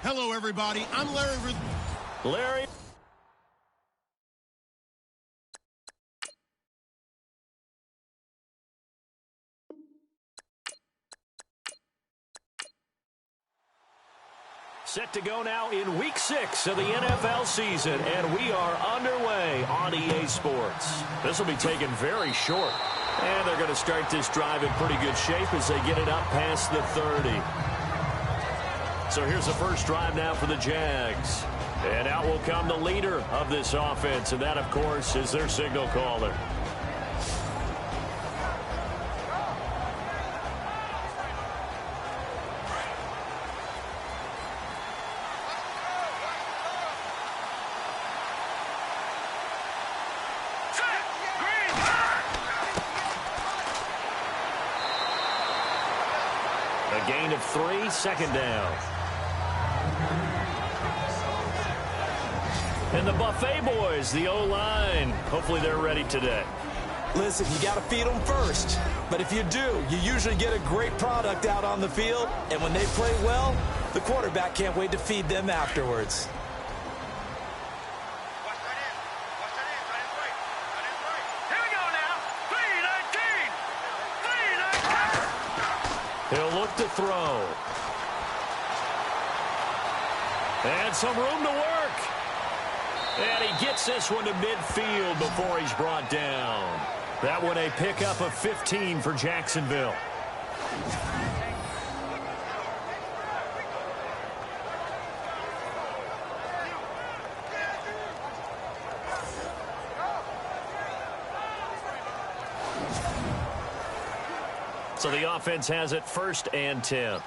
Hello, everybody. I'm Larry. Larry. Set to go now in Week 6 of the NFL season, and we are underway on EA Sports. This will be taken very short, and they're going to start this drive in pretty good shape as they get it up past the 30. So here's the first drive now for the Jags. And out will come the leader of this offense, and that, of course, is their signal caller. A gain of 3, second down. And the Buffet boys, the O-line, hopefully they're ready today. Listen, you got to feed them first. But if you do, you usually get a great product out on the field. And when they play well, the quarterback can't wait to feed them afterwards. He'll look to throw. And some room to work. And he gets this one to midfield before he's brought down. That one a pickup of 15 for Jacksonville. So the offense has it 1st and 10.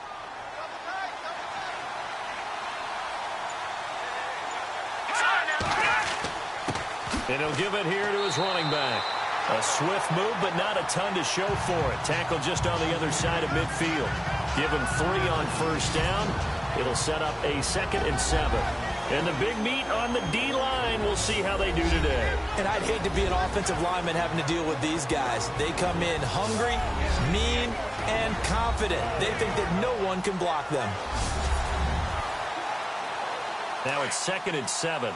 And he'll give it here to his running back. A swift move, but not a ton to show for it. Tackle just on the other side of midfield. Give him 3 on 1st down. It'll set up a 2nd and 7. And the big meat on the D-line. We'll see how they do today. And I'd hate to be an offensive lineman having to deal with these guys. They come in hungry, mean, and confident. They think that no one can block them. Now it's 2nd and 7.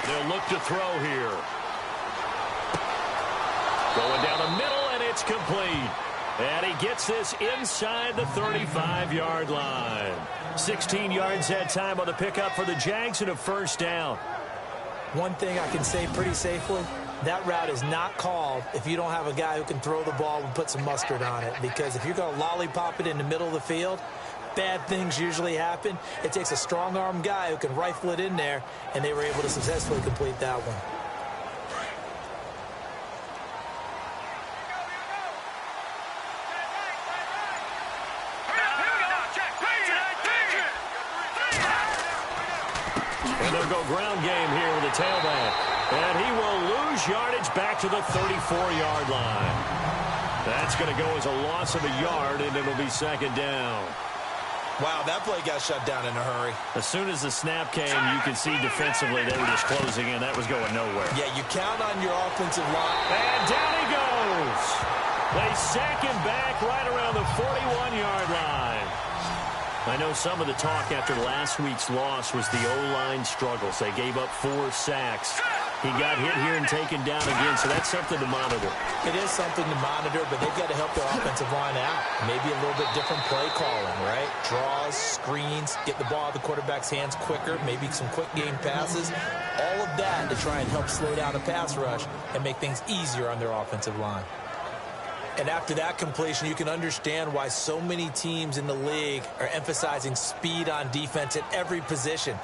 They'll look to throw here. Going down the middle, and it's complete. And he gets this inside the 35-yard line. 16 yards that time on the pickup for the Jags and a 1st down. One thing I can say pretty safely, that route is not called if you don't have a guy who can throw the ball and put some mustard on it. Because if you're going to lollipop it in the middle of the field, bad things usually happen. It takes a strong-arm guy who can rifle it in there, and they were able to successfully complete that one. And they'll go ground game here with the tailback. And he will lose yardage back to the 34-yard line. That's going to go as a loss of a yard, and it'll be 2nd down. Wow, that play got shut down in a hurry. As soon as the snap came, you could see defensively they were just closing in. That was going nowhere. Yeah, you count on your offensive line. And down he goes. They sack him back right around the 41-yard line. I know some of the talk after last week's loss was the O-line struggles. They gave up 4 sacks. He got hit here and taken down again, so that's something to monitor. It is something to monitor, but they've got to help their offensive line out. Maybe a little bit different play calling, right? Draws, screens, get the ball out of the quarterback's hands quicker, maybe some quick game passes. All of that to try and help slow down a pass rush and make things easier on their offensive line. And after that completion, you can understand why so many teams in the league are emphasizing speed on defense at every position.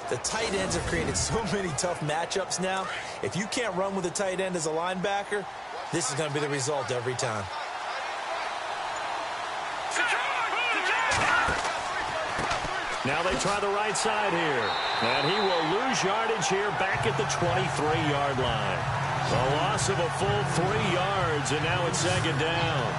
The tight ends have created so many tough matchups now. If you can't run with a tight end as a linebacker, this is going to be the result every time. Now they try the right side here. And he will lose yardage here back at the 23-yard line. A loss of a full 3 yards, and now it's 2nd down.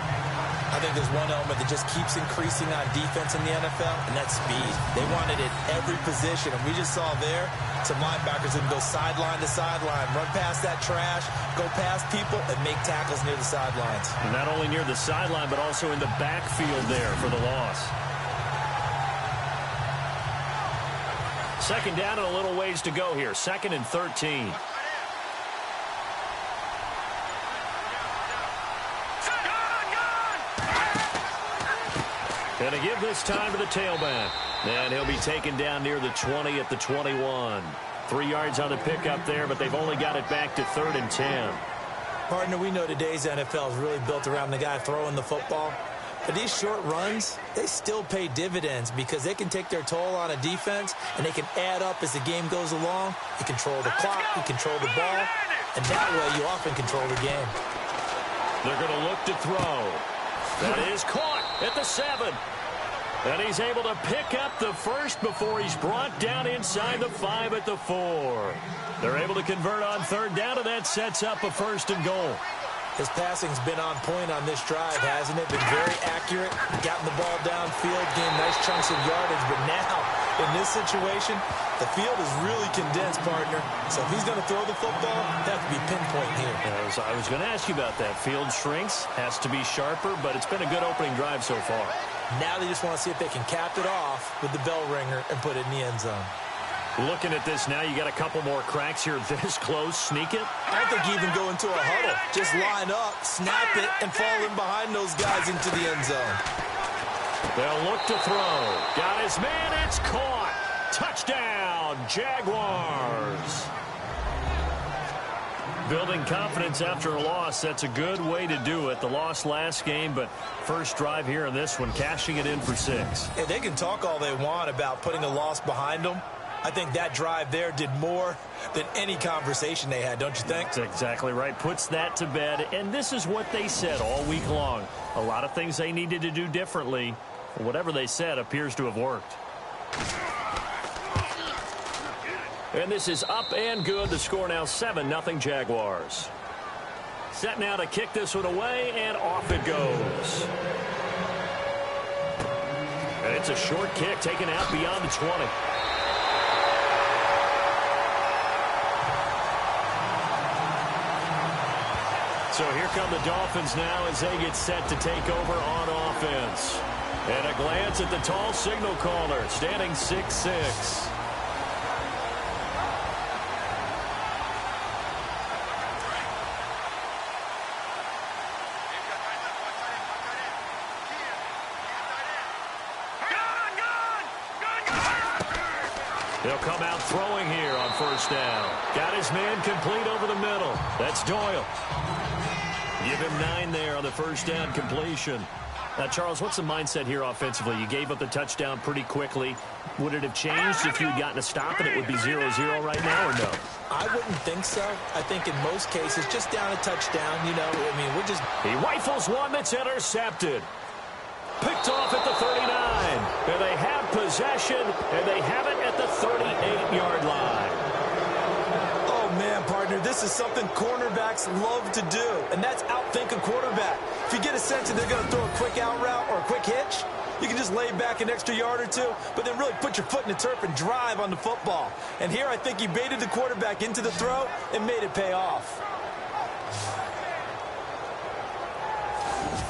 I think there's one element that just keeps increasing on defense in the NFL, and that's speed. They want it at every position, and we just saw there some linebackers that can go sideline to sideline, run past that trash, go past people, and make tackles near the sidelines. And not only near the sideline, but also in the backfield there for the loss. Second down and a little ways to go here. 2nd and 13. Going to give this time to the tailback. And he'll be taken down near the 20 at the 21. 3 yards on the pickup there, but they've only got it back to 3rd and 10. Partner, we know today's NFL is really built around the guy throwing the football. But these short runs, they still pay dividends because they can take their toll on a defense, and they can add up as the game goes along. You control the clock, you control the ball, and that way you often control the game. They're going to look to throw. That is caught at the 7. And he's able to pick up the first before he's brought down inside the 5 at the 4. They're able to convert on 3rd down, and that sets up a 1st and goal. His passing's been on point on this drive, hasn't it? Been very accurate, gotten the ball downfield, gained nice chunks of yardage. But now, in this situation, the field is really condensed, partner. So if he's going to throw the football, that has to be pinpoint here. I was going to ask you about that. Field shrinks, has to be sharper, but it's been a good opening drive so far. Now they just want to see if they can cap it off with the bell ringer and put it in the end zone. Looking at this now, you got a couple more cracks here this close. Sneak it. I don't think you even go into a huddle. Just line up, snap it, and fall in behind those guys into the end zone. They'll look to throw. Got his man. It's caught. Touchdown, Jaguars. Building confidence after a loss, that's a good way to do it. The loss last game, but first drive here in this one, cashing it in for 6. Hey, they can talk all they want about putting a loss behind them. I think that drive there did more than any conversation they had, don't you think? That's exactly right. Puts that to bed. And this is what they said all week long. A lot of things they needed to do differently. Whatever they said appears to have worked. And this is up and good. The score now 7-0 Jaguars. Set now to kick this one away, and off it goes. And it's a short kick taken out beyond the 20. So here come the Dolphins now as they get set to take over on offense. And a glance at the tall signal caller, standing 6'6". He'll come out throwing here on 1st down. Got his man complete over the middle. That's Doyle. Give him 9 there on the 1st down completion. Now, Charles, what's the mindset here offensively? You gave up the touchdown pretty quickly. Would it have changed if you had gotten a stop and it would be 0-0 right now, or no? I wouldn't think so. I think in most cases, just down a touchdown, you know, I mean, we're just... He rifles one that's intercepted. Picked off at the 39. And they have possession, and they have it at the 38-yard line. Oh, man, partner, this is something cornerbacks love to do, and that's outthink a quarterback. If you get a sense that they're going to throw a quick out route or a quick hitch, you can just lay back an extra yard or two, but then really put your foot in the turf and drive on the football. And here I think he baited the quarterback into the throw and made it pay off.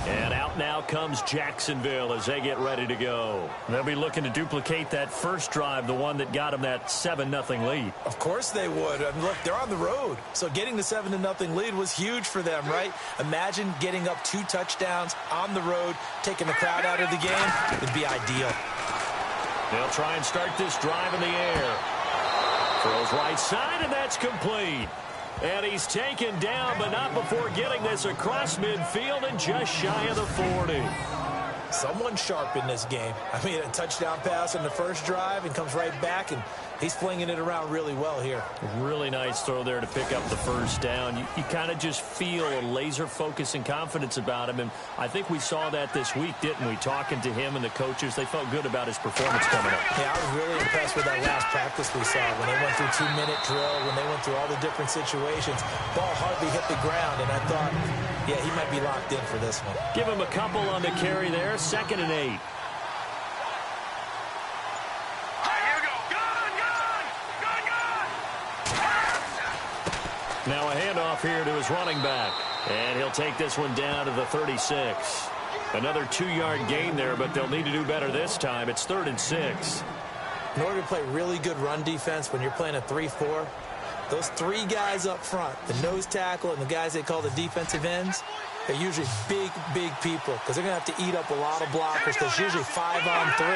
And out now comes Jacksonville as they get ready to go. They'll be looking to duplicate that first drive, the one that got them that 7-0 lead. Of course they would. I mean, look, they're on the road. So getting the 7-0 lead was huge for them, right? Imagine getting up 2 touchdowns on the road, taking the crowd out of the game. It would be ideal. They'll try and start this drive in the air. Throws right side, and that's complete. And he's taken down, but not before getting this across midfield and just shy of the 40. Someone sharp in this game. I mean, a touchdown pass on the first drive and comes right back, and he's flinging it around really well here. Really nice throw there to pick up the first down. You kind of just feel a laser focus and confidence about him, and I think we saw that this week, didn't we? Talking to him and the coaches, they felt good about his performance coming up. Yeah, I was really impressed with that last practice we saw when they went through 2-minute drill, when they went through all the different situations. Ball hardly hit the ground, and I thought Yeah, he might be locked in for this one. Give him a couple on the carry there. 2nd and 8. Now a handoff here to his running back. And he'll take this one down to the 36. Another 2-yard gain there, but they'll need to do better this time. It's 3rd and 6. In order to play really good run defense when you're playing a 3-4, those 3 guys up front, the nose tackle and the guys they call the defensive ends, they're usually big, big people because they're going to have to eat up a lot of blockers because it's usually 5 on 3.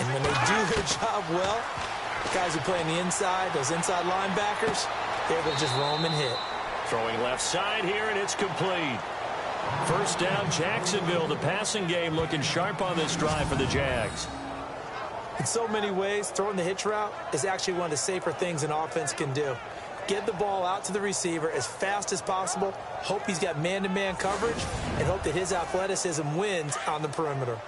And when they do their job well, guys who play on the inside, those inside linebackers, they're going to just roam and hit. Throwing left side here, and it's complete. First down, Jacksonville. The passing game looking sharp on this drive for the Jags. In so many ways, throwing the hitch route is actually one of the safer things an offense can do. Get the ball out to the receiver as fast as possible, hope he's got man-to-man coverage, and hope that his athleticism wins on the perimeter.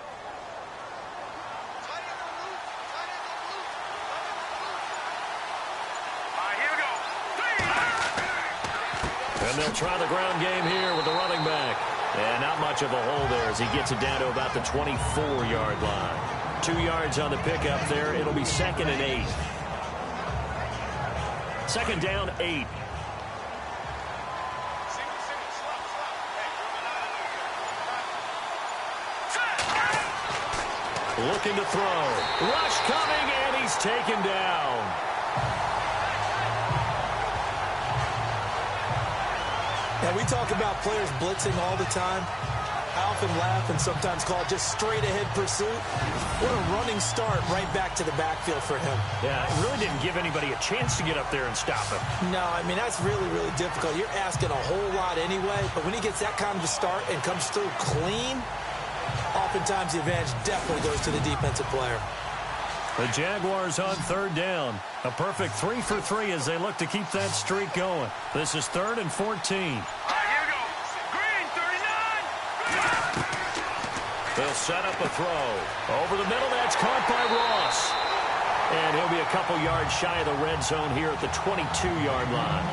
And they'll try the ground game here with the running back. And not much of a hole there as he gets it down to about the 24-yard line. 2 yards on the pickup there. It'll be 2nd and 8. 2nd down, 8. Looking to throw. Rush coming, and he's taken down. And we talk about players blitzing all the time. I often laugh and sometimes call it just straight-ahead pursuit. What a running start right back to the backfield for him. Yeah, it really didn't give anybody a chance to get up there and stop him. No, I mean, that's really, really difficult. You're asking a whole lot anyway, but when he gets that kind of a start and comes through clean, oftentimes the advantage definitely goes to the defensive player. The Jaguars on 3rd down. A perfect 3 for 3 as they look to keep that streak going. This is 3rd and 14. They'll set up a throw. Over the middle, that's caught by Ross. And he'll be a couple yards shy of the red zone here at the 22-yard line.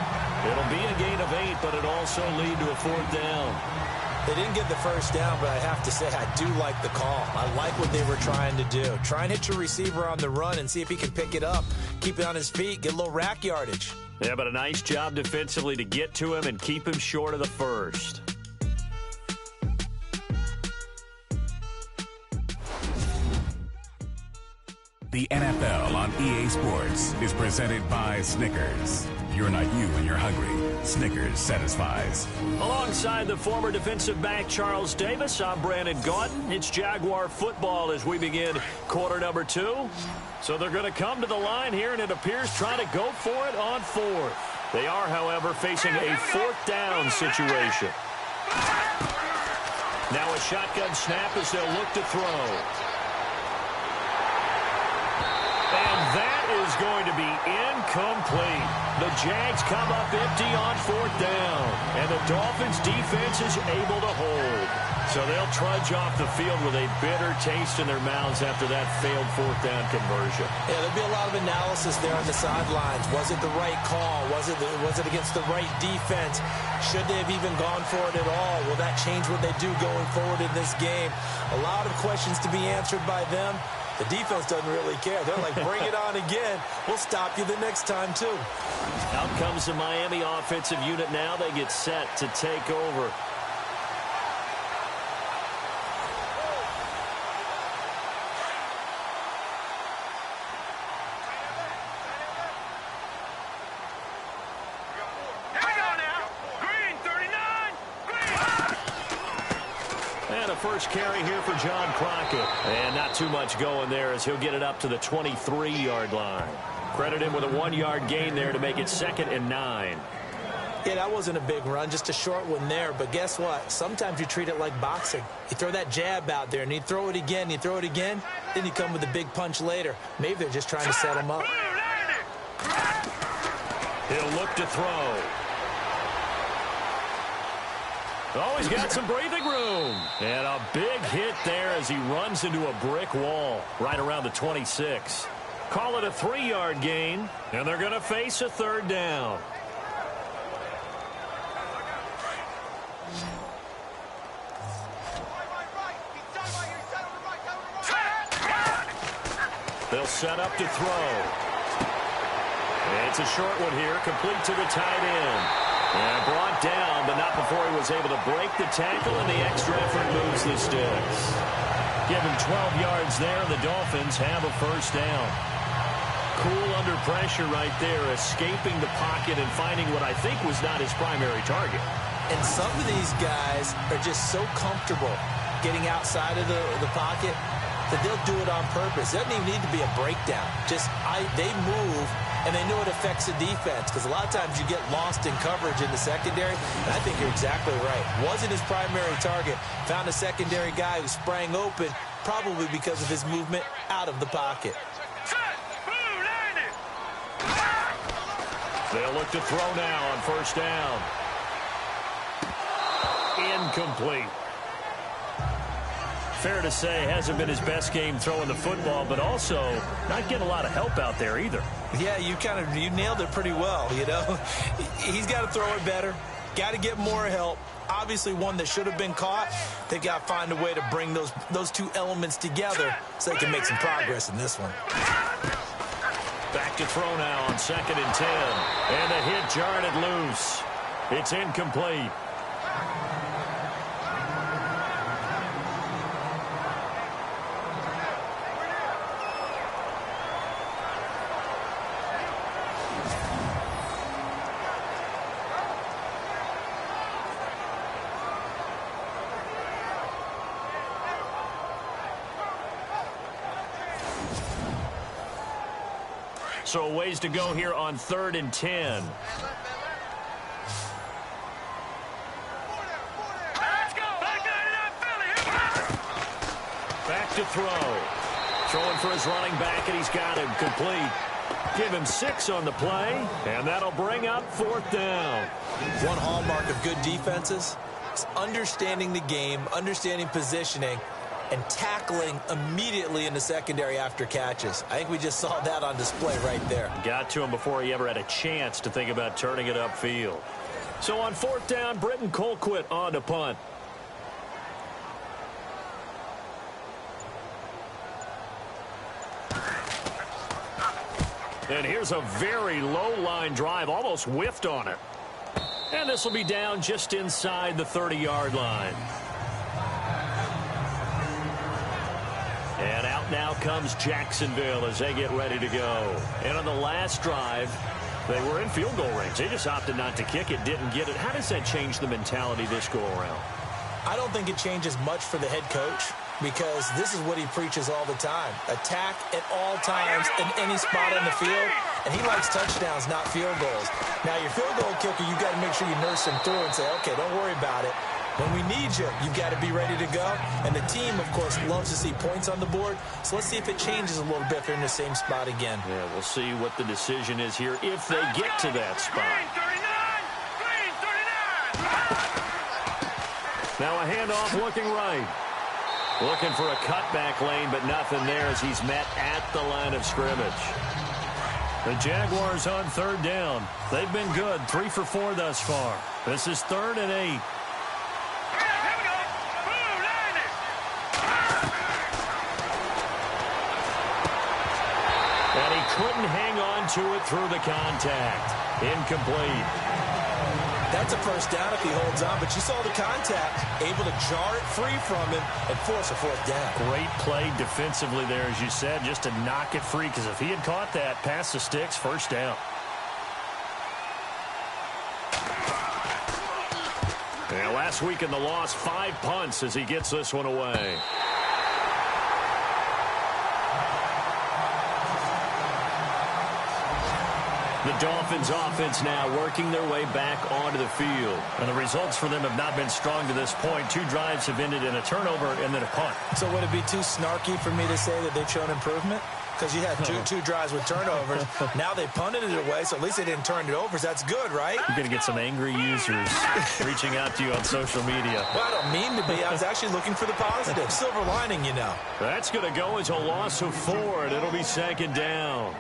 It'll be a gain of 8, but it'll also lead to a 4th down. They didn't get the first down, but I have to say I do like the call. I like what they were trying to do. Try and hit your receiver on the run and see if he can pick it up. Keep it on his feet, get a little rack yardage. Yeah, but a nice job defensively to get to him and keep him short of the first. The NFL on EA Sports is presented by Snickers. You're not you when you're hungry. Snickers satisfies. Alongside the former defensive back Charles Davis, I'm Brandon Gaudin. It's Jaguar football as we begin quarter number 2. So they're going to come to the line here, and it appears trying to go for it on 4th. They are, however, facing a 4th down situation. Now a shotgun snap as they'll look to throw. And that is going to be incomplete. The Jags come up empty on 4th down. And the Dolphins defense is able to hold. So they'll trudge off the field with a bitter taste in their mouths after that failed 4th down conversion. Yeah, there'll be a lot of analysis there on the sidelines. Was it the right call? Was it against the right defense? Should they have even gone for it at all? Will that change what they do going forward in this game? A lot of questions to be answered by them. The defense doesn't really care. They're like, bring it on again. We'll stop you the next time, too. Out comes the Miami offensive unit now. They get set to take over. First carry here for John Crockett. And not too much going there as he'll get it up to the 23-yard line. Credit him with a 1-yard gain there to make it 2nd and 9. Yeah, that wasn't a big run, just a short one there. But guess what? Sometimes you treat it like boxing. You throw that jab out there, and you throw it again, you throw it again, then you come with a big punch later. Maybe they're just trying to set him up. He'll look to throw. Oh, he's got some breathing room. And a big hit there as he runs into a brick wall right around the 26. Call it a 3-yard gain, and they're going to face a 3rd down. They'll set up to throw. It's a short one here, complete to the tight end. And brought down, but not before he was able to break the tackle, and the extra effort moves the sticks. Given 12 yards there, the Dolphins have a first down. Cool under pressure right there, escaping the pocket and finding what I think was not his primary target. And some of these guys are just so comfortable getting outside of the pocket that they'll do it on purpose. It doesn't even need to be a breakdown. They move, and they know it affects the defense, because a lot of times you get lost in coverage in the secondary, and I think you're exactly right. Wasn't his primary target. Found a secondary guy who sprang open, probably because of his movement out of the pocket. They'll look to throw now on first down. Incomplete. Fair to say, hasn't been his best game throwing the football, but also not getting a lot of help out there either. Yeah, you nailed it pretty well, you know. He's got to throw it better. Got to get more help. Obviously, one that should have been caught. They've got to find a way to bring those two elements together so they can make some progress in this one. Back to throw now on 2nd and 10. And the hit jarred it loose. It's incomplete. So a ways to go here on 3rd and 10. Back to throw. Throwing for his running back, and he's got him complete. Give him 6 on the play, and that'll bring up 4th down. One hallmark of good defenses is understanding the game, understanding positioning, and tackling immediately in the secondary after catches. I think we just saw that on display right there. Got to him before he ever had a chance to think about turning it upfield. So on 4th down, Britton Colquitt on to punt. And here's a very low line drive, almost whiffed on it. And this will be down just inside the 30-yard line. And out now comes Jacksonville as they get ready to go. And on the last drive, they were in field goal range. They just opted not to kick it, didn't get it. How does that change the mentality this go around? I don't think it changes much for the head coach, because this is what he preaches all the time. Attack at all times in any spot on the field. And he likes touchdowns, not field goals. Now, your field goal kicker, you've got to make sure you nurse him through and say, okay, don't worry about it. When we need you, you've got to be ready to go. And the team, of course, loves to see points on the board. So let's see if it changes a little bit if they're in the same spot again. Yeah, we'll see what the decision is here if they get to that spot. Now a handoff looking right. Looking for a cutback lane, but nothing there as he's met at the line of scrimmage. The Jaguars on 3rd down. They've been good, 3 for 4 thus far. This is 3rd and 8. And he couldn't hang on to it through the contact. Incomplete. That's a first down if he holds on, but you saw the contact, able to jar it free from him and force a 4th down. Great play defensively there, as you said, just to knock it free, because if he had caught that, past the sticks, first down. And last week in the loss, 5 punts as he gets this one away. The Dolphins offense now working their way back onto the field. And the results for them have not been strong to this point. 2 drives have ended in a turnover and then a punt. So would it be too snarky for me to say that they've shown improvement? Because you had two drives with turnovers. Now they punted it away, so at least they didn't turn it over. So that's good, right? You're going to get some angry users reaching out to you on social media. Well, I don't mean to be. I was actually looking for the positive. Silver lining, you know. That's going to go as a loss of 4, and it'll be 2nd down.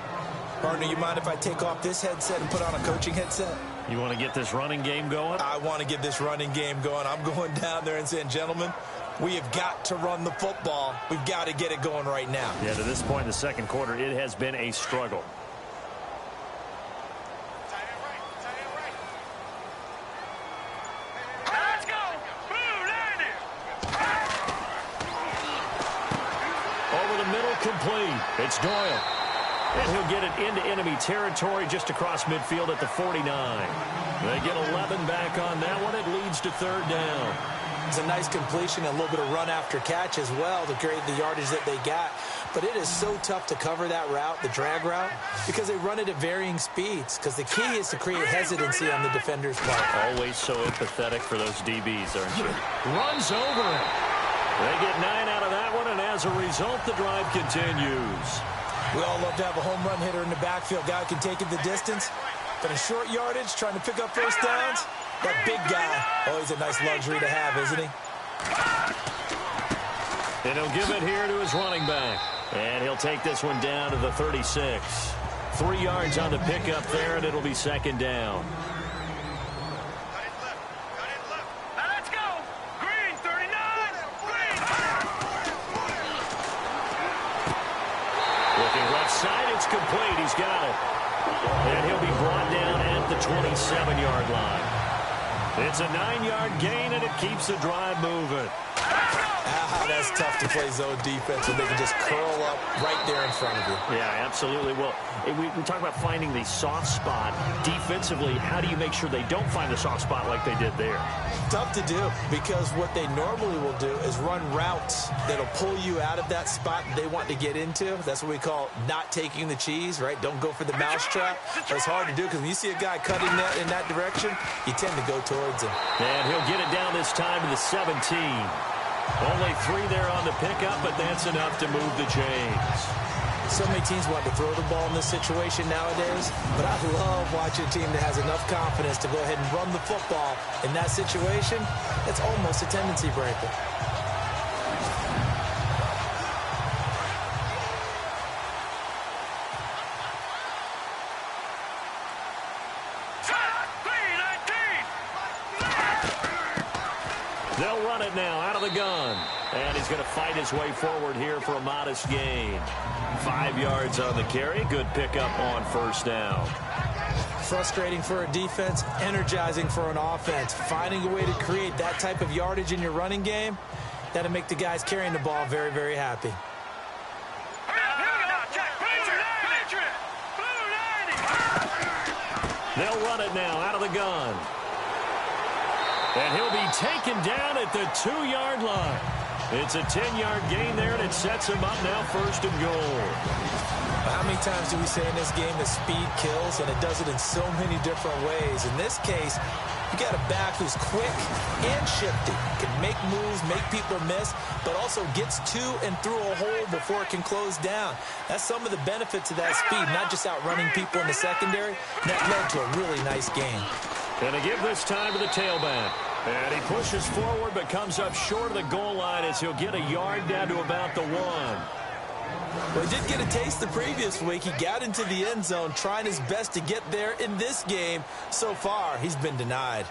Partner, you mind if I take off this headset and put on a coaching headset? You want to get this running game going? I want to get this running game going. I'm going down there and saying, gentlemen, we have got to run the football. We've got to get it going right now. Yeah, to this point in the second quarter, it has been a struggle. Let's go! Over the middle, complete. It's Doyle. And he'll get it into enemy territory just across midfield at the 49. They get 11 back on that one. It leads to third down. It's a nice completion, a little bit of run after catch as well to create the yardage that they got. But it is so tough to cover that route, the drag route, because they run it at varying speeds. Because the key is to create hesitancy on the defender's part. Always so empathetic for those DBs, aren't you? Runs over it. They get 9 out of that one, and as a result, the drive continues. We all love to have a home run hitter in the backfield. Guy who can take it the distance. But in short yardage, trying to pick up first downs, that big guy, always a nice luxury to have, isn't he? And he'll give it here to his running back. And he'll take this one down to the 36. 3 yards on the pickup there, and it'll be second down. Let's go! Green, 39! Green! Looking left side, it's complete. He's got it. And he'll be brought down at the 27-yard line. It's a 9-yard gain, and it keeps the drive moving. That's tough to play zone defense when they can just curl up right there in front of you. Yeah, absolutely. Well, we talk about finding the soft spot. Defensively, how do you make sure they don't find the soft spot like they did there? Tough to do, because what they normally will do is run routes that'll pull you out of that spot they want to get into. That's what we call not taking the cheese, right? Don't go for the mousetrap. It's hard to do because when you see a guy cutting that in that direction, you tend to go towards him. And he'll get it down this time to the 17. Only 3 there on the pickup, but that's enough to move the chains. So many teams want to throw the ball in this situation nowadays, but I love watching a team that has enough confidence to go ahead and run the football in that situation. It's almost a tendency breaker. They'll run it now out of the gun. And he's going to fight his way forward here for a modest gain. 5 yards on the carry. Good pickup on first down. Frustrating for a defense, energizing for an offense. Finding a way to create that type of yardage in your running game, that'll make the guys carrying the ball very, very happy. They'll run it now out of the gun. And he'll be taken down at the 2-yard line. It's a 10-yard gain there, and it sets him up now first and goal. How many times do we say in this game that speed kills, and it does it in so many different ways? In this case, you got a back who's quick and shifty, can make moves, make people miss, but also gets to and through a hole before it can close down. That's some of the benefits of that speed, not just outrunning people in the secondary. That led to a really nice game. And they give this time to the tailback. And he pushes forward but comes up short of the goal line as he'll get a yard down to about the 1. Well, he did get a taste the previous week. He got into the end zone trying his best to get there in this game. So far, he's been denied.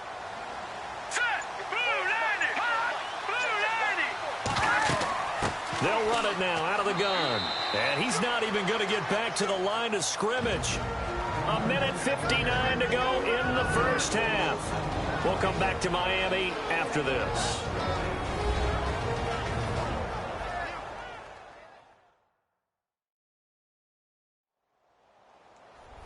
They'll run it now out of the gun. And he's not even going to get back to the line of scrimmage. 1:59 to go in the first half. We'll come back to Miami after this.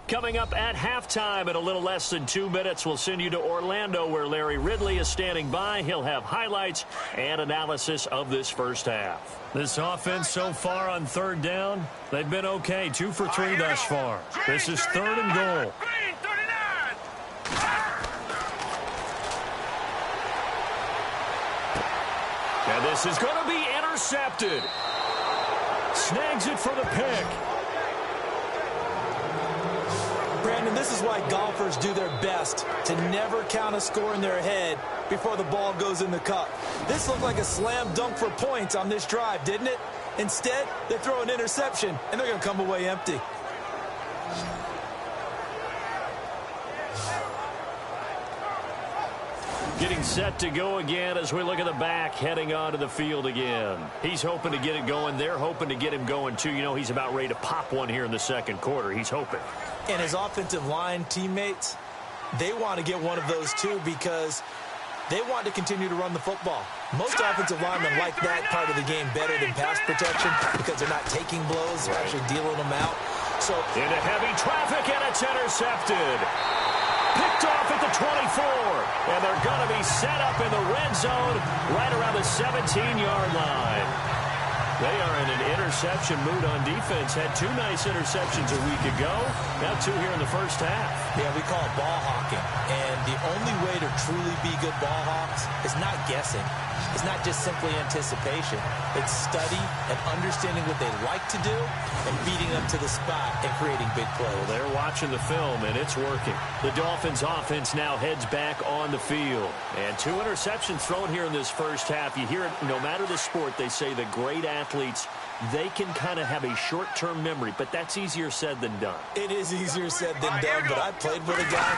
Coming up at halftime in a little less than 2 minutes, we'll send you to Orlando where Larry Ridley is standing by. He'll have highlights and analysis of this first half. This offense so far on third down, they've been okay. 2 for 3 thus far. This is third and goal. And this is going to be intercepted. Snags it for the pick. Brandon, this is why golfers do their best to never count a score in their head before the ball goes in the cup. This looked like a slam dunk for points on this drive, didn't it? Instead, they throw an interception, and they're going to come away empty. Getting set to go again as we look at the back, heading onto the field again. He's hoping to get it going. They're hoping to get him going, too. You know, he's about ready to pop one here in the second quarter. He's hoping. And his offensive line teammates, they want to get one of those, too, because they want to continue to run the football. Most offensive linemen like that part of the game better than pass protection because they're not taking blows. They're actually dealing them out. So into heavy traffic, and it's intercepted. Picked off at the 24, and they're going to be set up in the red zone right around the 17-yard line. They are in an interception mood on defense. Had 2 nice interceptions a week ago. Now 2 here in the first half. Yeah, we call it ball hawking. And the only way to truly be good ball hawks is not guessing. It's not just simply anticipation. It's study and understanding what they like to do and beating them to the spot and creating big plays. Well, they're watching the film, and it's working. The Dolphins offense now heads back on the field. And 2 interceptions thrown here in this first half. You hear it, no matter the sport, they say the great athletes, they can kind of have a short-term memory, but that's easier said than done. It is easier said than done, but I played with a guy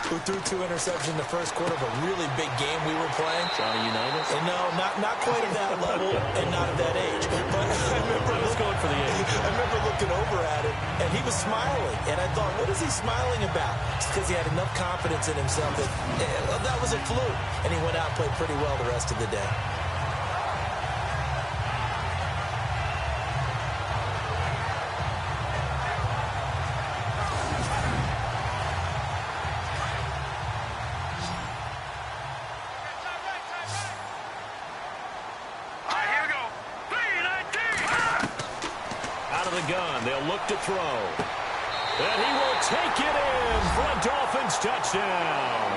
who threw 2 interceptions in the first quarter of a really big game we were playing. Johnny Unitas? And no, not quite at that level and not at that age. But I remember going for the age. I remember looking over at him, and he was smiling. And I thought, what is he smiling about? It's because he had enough confidence in himself that that was a fluke. And he went out and played pretty well the rest of the day. They'll look to throw. And he will take it in for a Dolphins touchdown.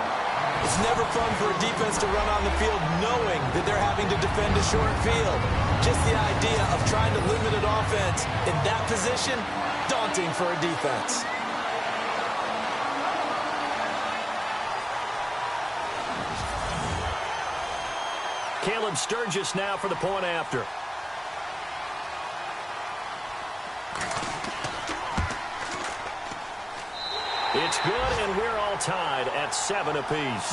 It's never fun for a defense to run on the field knowing that they're having to defend a short field. Just the idea of trying to limit an offense in that position, daunting for a defense. Caleb Sturgis now for the point after. It's good, and we're all tied at 7 apiece.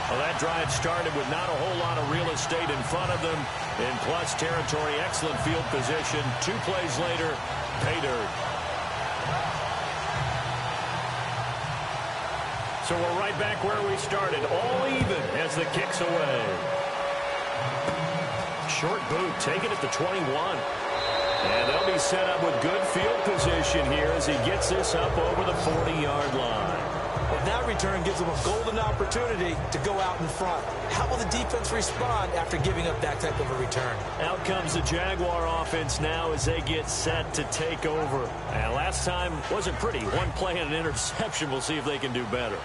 Well, that drive started with not a whole lot of real estate in front of them. In plus territory, excellent field position. 2 plays later, pay dirt. So we're right back where we started, all even as the kick's away. Short boot, taken at the 21. And they'll be set up with good field position here as he gets this up over the 40-yard line. Well, that return gives them a golden opportunity to go out in front. How will the defense respond after giving up that type of a return? Out comes the Jaguar offense now as they get set to take over. And last time wasn't pretty. 1 play and an interception. We'll see if they can do better.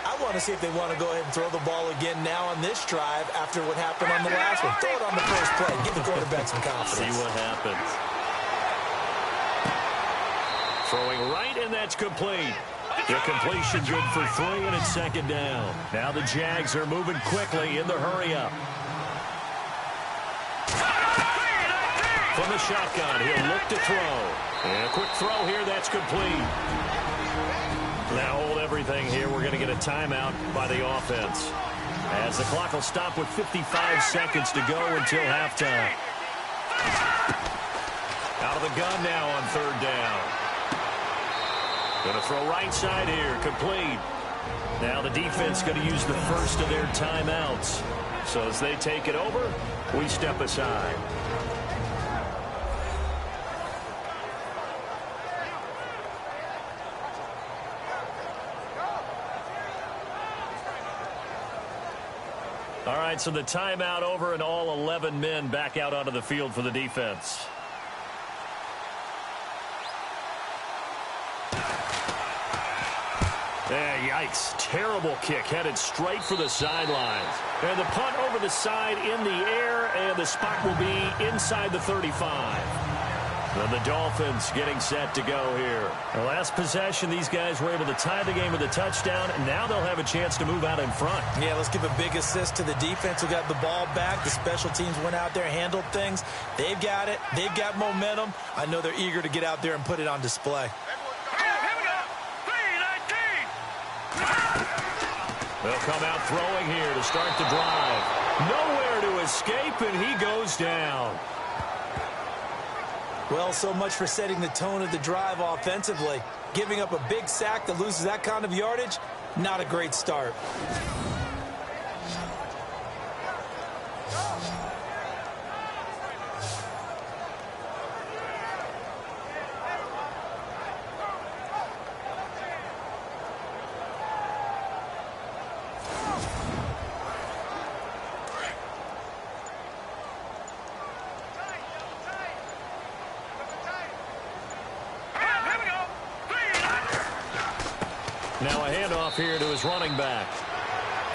I want to see if they want to go ahead and throw the ball again now on this drive after what happened on the last one. Throw it on the first play. Give the quarterback some confidence. See what happens. Throwing right, and that's complete. The completion good for 3, and it's 2nd down. Now the Jags are moving quickly in the hurry-up. From the shotgun, he'll look to throw. And a quick throw here, that's complete. Now hold everything here. We're going to get a timeout by the offense, as the clock will stop with 55 seconds to go until halftime. Out of the gun now on 3rd down. Going to throw right side here, complete. Now the defense going to use the first of their timeouts. So as they take it over, we step aside. All right, so the timeout over and all 11 men back out onto the field for the defense. Yikes. Terrible kick headed straight for the sidelines. And the punt over the side in the air, and the spot will be inside the 35. And the Dolphins getting set to go here. The last possession, these guys were able to tie the game with a touchdown, and now they'll have a chance to move out in front. Yeah, let's give a big assist to the defense who got the ball back. The special teams went out there, handled things. They've got it. They've got momentum. I know they're eager to get out there and put it on display. They'll come out throwing here to start the drive. Nowhere to escape, and he goes down. Well, so much for setting the tone of the drive offensively. Giving up a big sack that loses that kind of yardage, not a great start. Now a handoff here to his running back.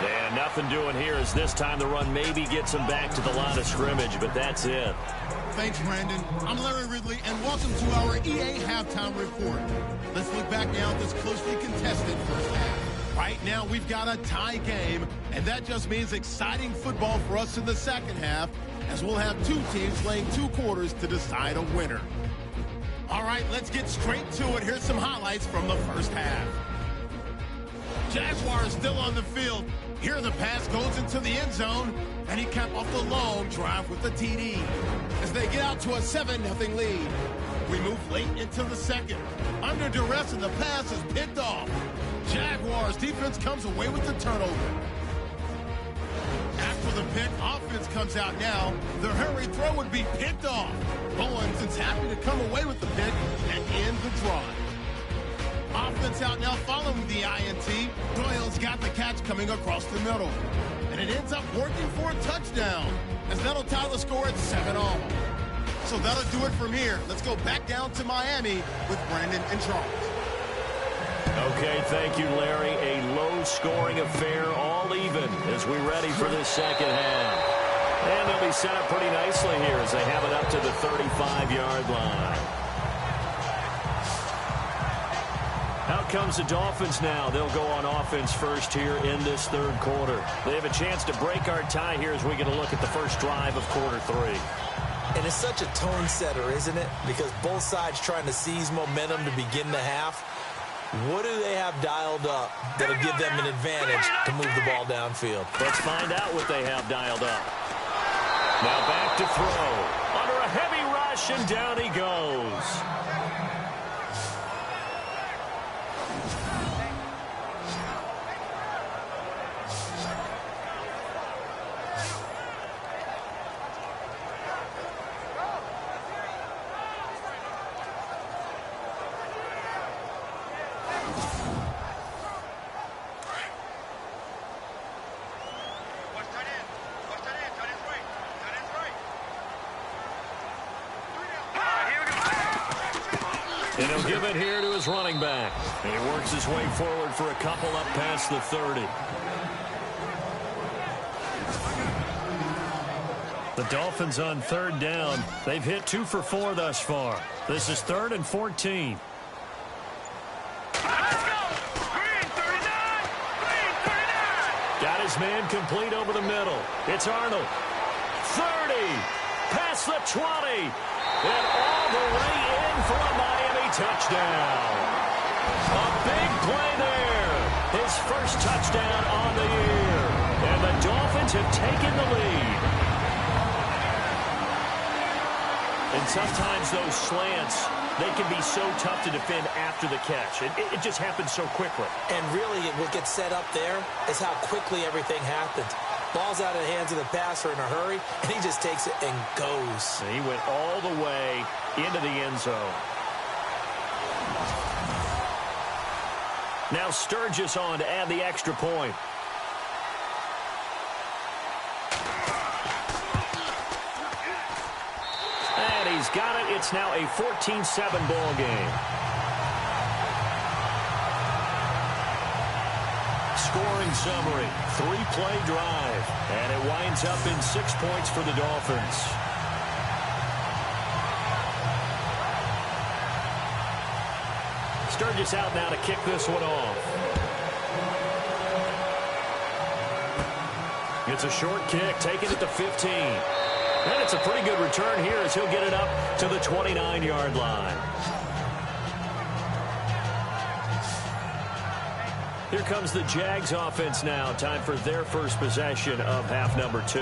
And nothing doing here as this time the run maybe gets him back to the line of scrimmage, but that's it. Thanks, Brandon. I'm Larry Ridley, and welcome to our EA Halftime Report. Let's look back now at this closely contested first half. Right now, we've got a tie game, and that just means exciting football for us in the second half, as we'll have two teams playing 2 quarters to decide a winner. All right, let's get straight to it. Here's some highlights from the first half. Jaguars still on the field. Here the pass goes into the end zone, and he capped off the long drive with the TD. As they get out to a 7-0 lead. We move late into the second. Under duress, and the pass is picked off. Jaguars defense comes away with the turnover. After the pick, offense comes out now. The hurry throw would be picked off. Owens is happy to come away with the pick and end the drive. Offense out now following the INT. Doyle's got the catch coming across the middle. And it ends up working for a touchdown, as that'll tie the score at 7-all. So that'll do it from here. Let's go back down to Miami with Brandon and Charles. Okay, thank you, Larry. A low-scoring affair, all even, as we're ready for this second half. And they'll be set up pretty nicely here as they have it up to the 35-yard line. Out comes the Dolphins now. They'll go on offense first here in this third quarter. They have a chance to break our tie here as we get a look at the first drive of quarter 3. And it's such a tone setter, isn't it? Because both sides trying to seize momentum to begin the half. What do they have dialed up that'll give them an advantage to move the ball downfield? Let's find out what they have dialed up. Now back to throw. Under a heavy rush, and down he goes. And he'll give it here to his running back. And he works his way forward for a couple up past the 30. The Dolphins on third down. They've hit 2 for 4 thus far. This is 3rd and 14. Got his man complete over the middle. It's Arnold. 30. Past the 20. And all the way in for a Miami touchdown. A big play there. His first touchdown on the year. And the Dolphins have taken the lead. And sometimes those slants, they can be so tough to defend after the catch. It just happens so quickly. And really, what gets set up there is how quickly everything happens. Ball's out of the hands of the passer in a hurry, and he just takes it and goes. And he went all the way into the end zone. Now Sturgis on to add the extra point. And he's got it. It's now a 14-7 ball game. Scoring summary, 3-play drive, and it winds up in 6 points for the Dolphins. Sturgis out now to kick this one off. It's a short kick, taking it to 15. And it's a pretty good return here as he'll get it up to the 29-yard line. Here comes the Jags offense now. Time for their first possession of half number 2.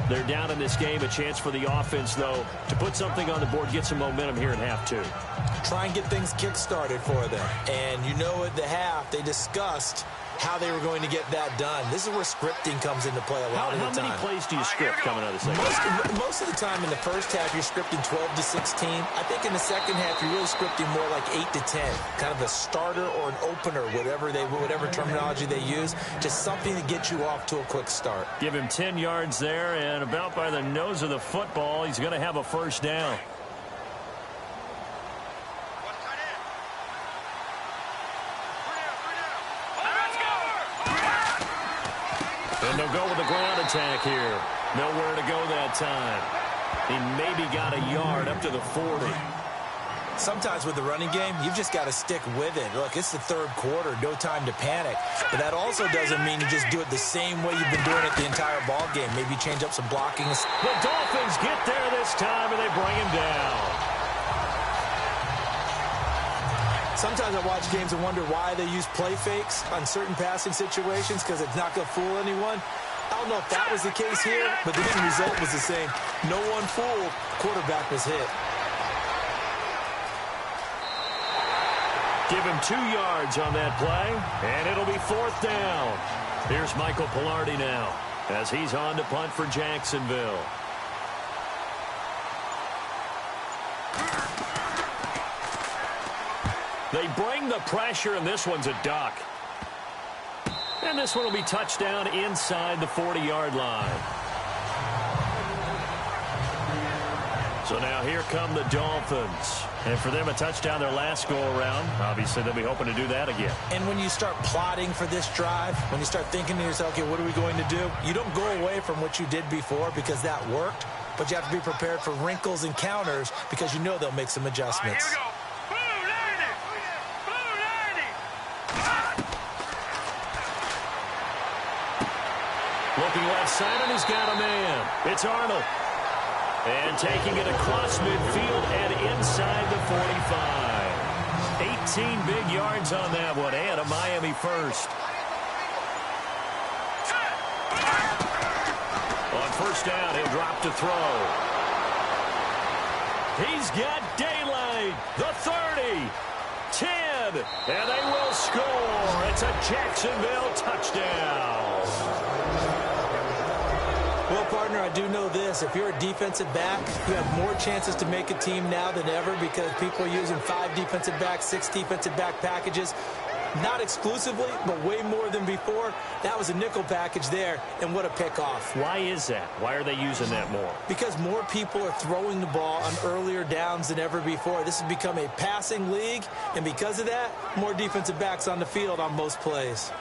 They're down in this game. A chance for the offense, though, to put something on the board, get some momentum here in half 2. Try and get things kick-started for them. And you know at the half, they discussed how they were going to get that done. This is where scripting comes into play a lot of the time. How many plays do you script coming out of the second? Most of the time in the first half, you're scripting 12 to 16. I think in the second half, you're really scripting more like 8 to 10. Kind of a starter or an opener, whatever terminology they use. Just something to get you off to a quick start. Give him 10 yards there, and about by the nose of the football, he's going to have a first down. And they'll go with the ground attack here. Nowhere to go that time. He maybe got a yard up to the 40. Sometimes with the running game, you've just got to stick with it. Look, it's the third quarter, no time to panic. But that also doesn't mean you just do it the same way you've been doing it the entire ball game. Maybe change up some blocking. The Dolphins get there this time, and they bring him down. Sometimes I watch games and wonder why they use play fakes on certain passing situations because it's not going to fool anyone. I don't know if that was the case here, but the end result was the same. No one fooled. Quarterback was hit. Give him 2 yards on that play, and it'll be 4th down. Here's Michael Pilardi now as he's on to punt for Jacksonville. They bring the pressure, and this one's a duck. And this one will be touchdown inside the 40-yard line. So now here come the Dolphins. And for them, a touchdown their last go-around. Obviously, they'll be hoping to do that again. And when you start plotting for this drive, when you start thinking to yourself, okay, what are we going to do? You don't go away from what you did before because that worked. But you have to be prepared for wrinkles and counters because you know they'll make some adjustments. All right, here we go. Looking left side, and he's got a man. It's Arnold. And taking it across midfield and inside the 45. 18 big yards on that one, and a Miami first. On first down, he'll drop to throw. He's got daylight. The 30. 10. And they will score. It's a Jacksonville touchdown. Well, partner, I do know this. If you're a defensive back, you have more chances to make a team now than ever because people are using 5 defensive backs, 6 defensive back packages. Not exclusively, but way more than before. That was a nickel package there, and what a pickoff. Why is that? Why are they using that more? Because more people are throwing the ball on earlier downs than ever before. This has become a passing league, and because of that, more defensive backs on the field on most plays.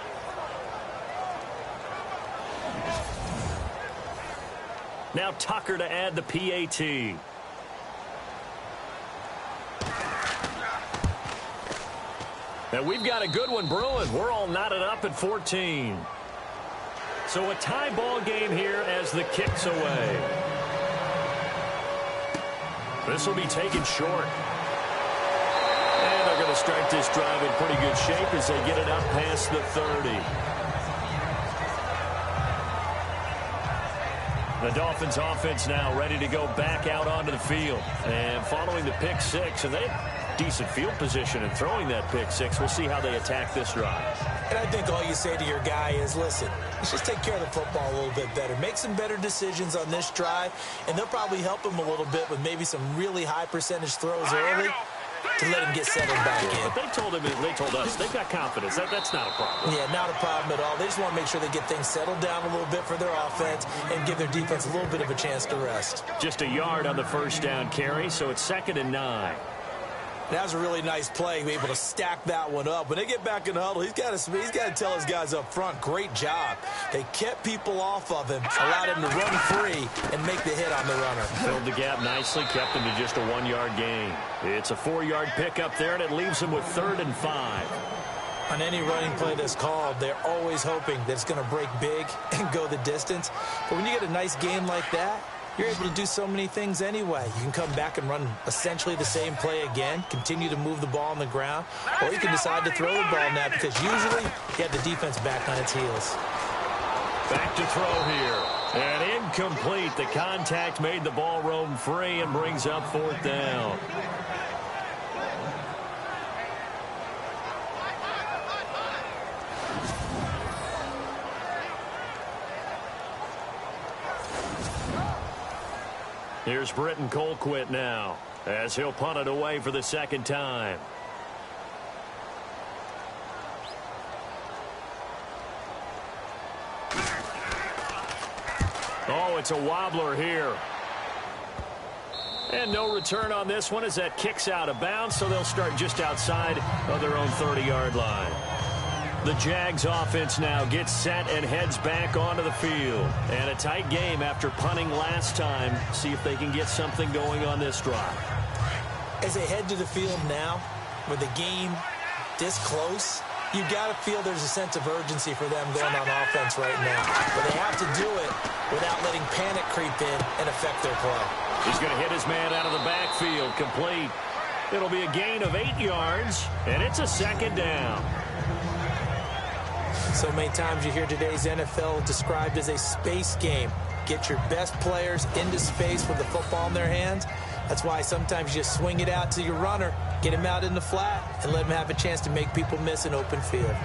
Now Tucker to add the PAT. Now we've got a good one brewing. We're all knotted up at 14. So a tie ball game here as the kick's away. This will be taken short. And they're going to start this drive in pretty good shape as they get it up past the 30. The Dolphins offense now ready to go back out onto the field. And following the pick 6, and they have decent field position in throwing that pick 6. We'll see how they attack this drive. And I think all you say to your guy is, listen, let's just take care of the football a little bit better. Make some better decisions on this drive, and they'll probably help him a little bit with maybe some really high percentage throws early to let him get settled back in. But they told us they've got confidence. That's not a problem. Yeah, not a problem at all. They just want to make sure they get things settled down a little bit for their offense and give their defense a little bit of a chance to rest. Just a yard on the first down carry, so it's 2nd and 9. That was a really nice play, be able to stack that one up. When they get back in the huddle, he's got to tell his guys up front, great job. They kept people off of him, allowed him to run free and make the hit on the runner. Filled the gap nicely, kept him to just a 1-yard gain. It's a 4-yard pickup there, and it leaves him with 3rd and 5. On any running play that's called, they're always hoping that it's going to break big and go the distance. But when you get a nice game like that, you're able to do so many things anyway. You can come back and run essentially the same play again, continue to move the ball on the ground, or you can decide to throw the ball now because usually you have the defense back on its heels. Back to throw here. And incomplete. The contact made the ball roam free and brings up 4th down. Here's Britton Colquitt now as he'll punt it away for the 2nd time. Oh, it's a wobbler here. And no return on this one as that kicks out of bounds, so they'll start just outside of their own 30-yard line. The Jags offense now gets set and heads back onto the field. And a tight game after punting last time. See if they can get something going on this drive. As they head to the field now, with the game this close, you've got to feel there's a sense of urgency for them going on offense right now. But they have to do it without letting panic creep in and affect their play. He's going to hit his man out of the backfield, complete. It'll be a gain of 8 yards, and it's a 2nd down. So many times you hear today's NFL described as a space game. Get your best players into space with the football in their hands. That's why sometimes you just swing it out to your runner, get him out in the flat, and let him have a chance to make people miss an open field.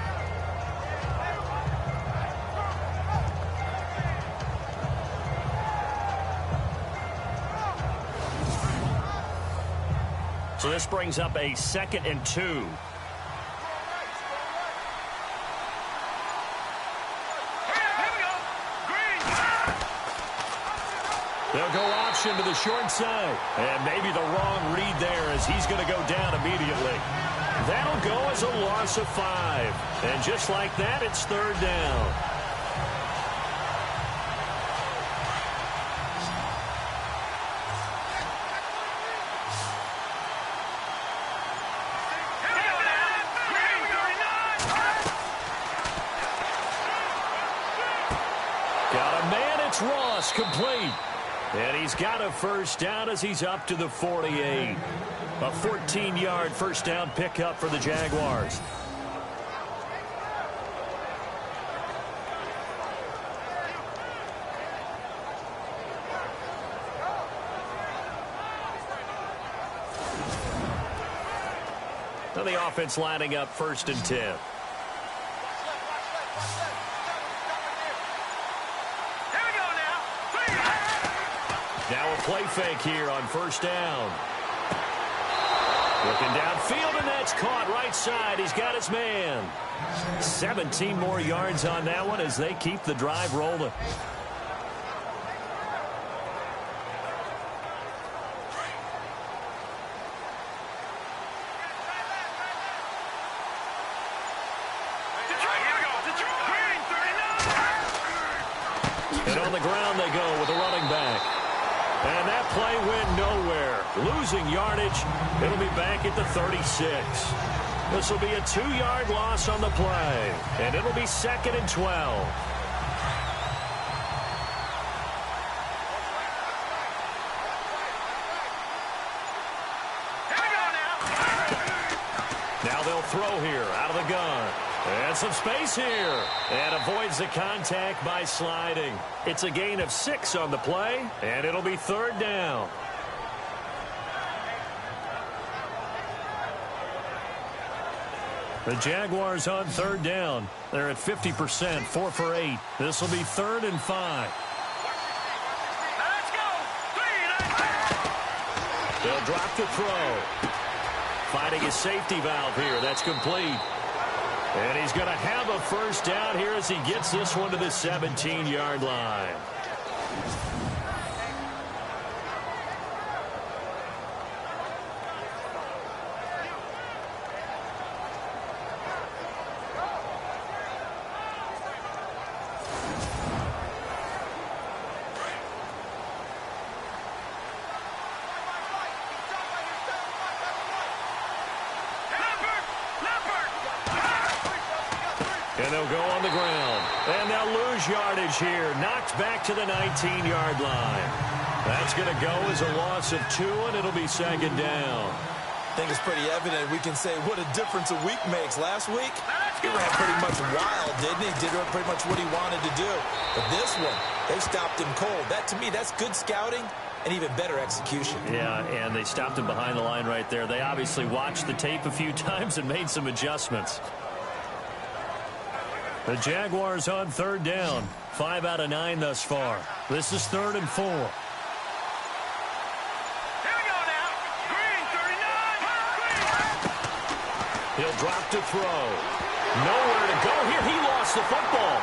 So this brings up a 2nd and 2. They'll go option to the short side. And maybe the wrong read there as he's going to go down immediately. That'll go as a loss of 5. And just like that, it's 3rd down. Got a man, it's Ross, complete. And he's got a 1st down as he's up to the 48. A 14-yard 1st down pickup for the Jaguars. Now the offense lining up 1st and 10. Now a play fake here on 1st down. Looking downfield, and that's caught right side. He's got his man. 17 more yards on that one as they keep the drive rolling. And on the ground they go with a running back. And that play went nowhere. Losing yardage. It'll be back at the 36. This will be a 2-yard loss on the play. And it'll be 2nd and 12. Now they'll throw here out of the gun. And some space here. And avoids the contact by sliding. It's a gain of 6 on the play. And it'll be 3rd down. The Jaguars on 3rd down. They're at 50%, 4 for 8. This will be 3rd and 5. Let's go. 3. They'll drop the throw. Finding his safety valve here. That's complete. And he's going to have a 1st down here as he gets this one to the 17-yard line. And they'll go on the ground. And they'll lose yardage here. Knocked back to the 19-yard line. That's going to go as a loss of 2, and it'll be second down. I think it's pretty evident we can say what a difference a week makes. Last week, he ran pretty much wild, didn't he? Did pretty much what he wanted to do. But this one, they stopped him cold. That, to me, that's good scouting and even better execution. Yeah, and they stopped him behind the line right there. They obviously watched the tape a few times and made some adjustments. The Jaguars on third down. 5 out of 9 thus far. This is 3rd and 4. He'll drop to throw. Nowhere to go here. He lost the football.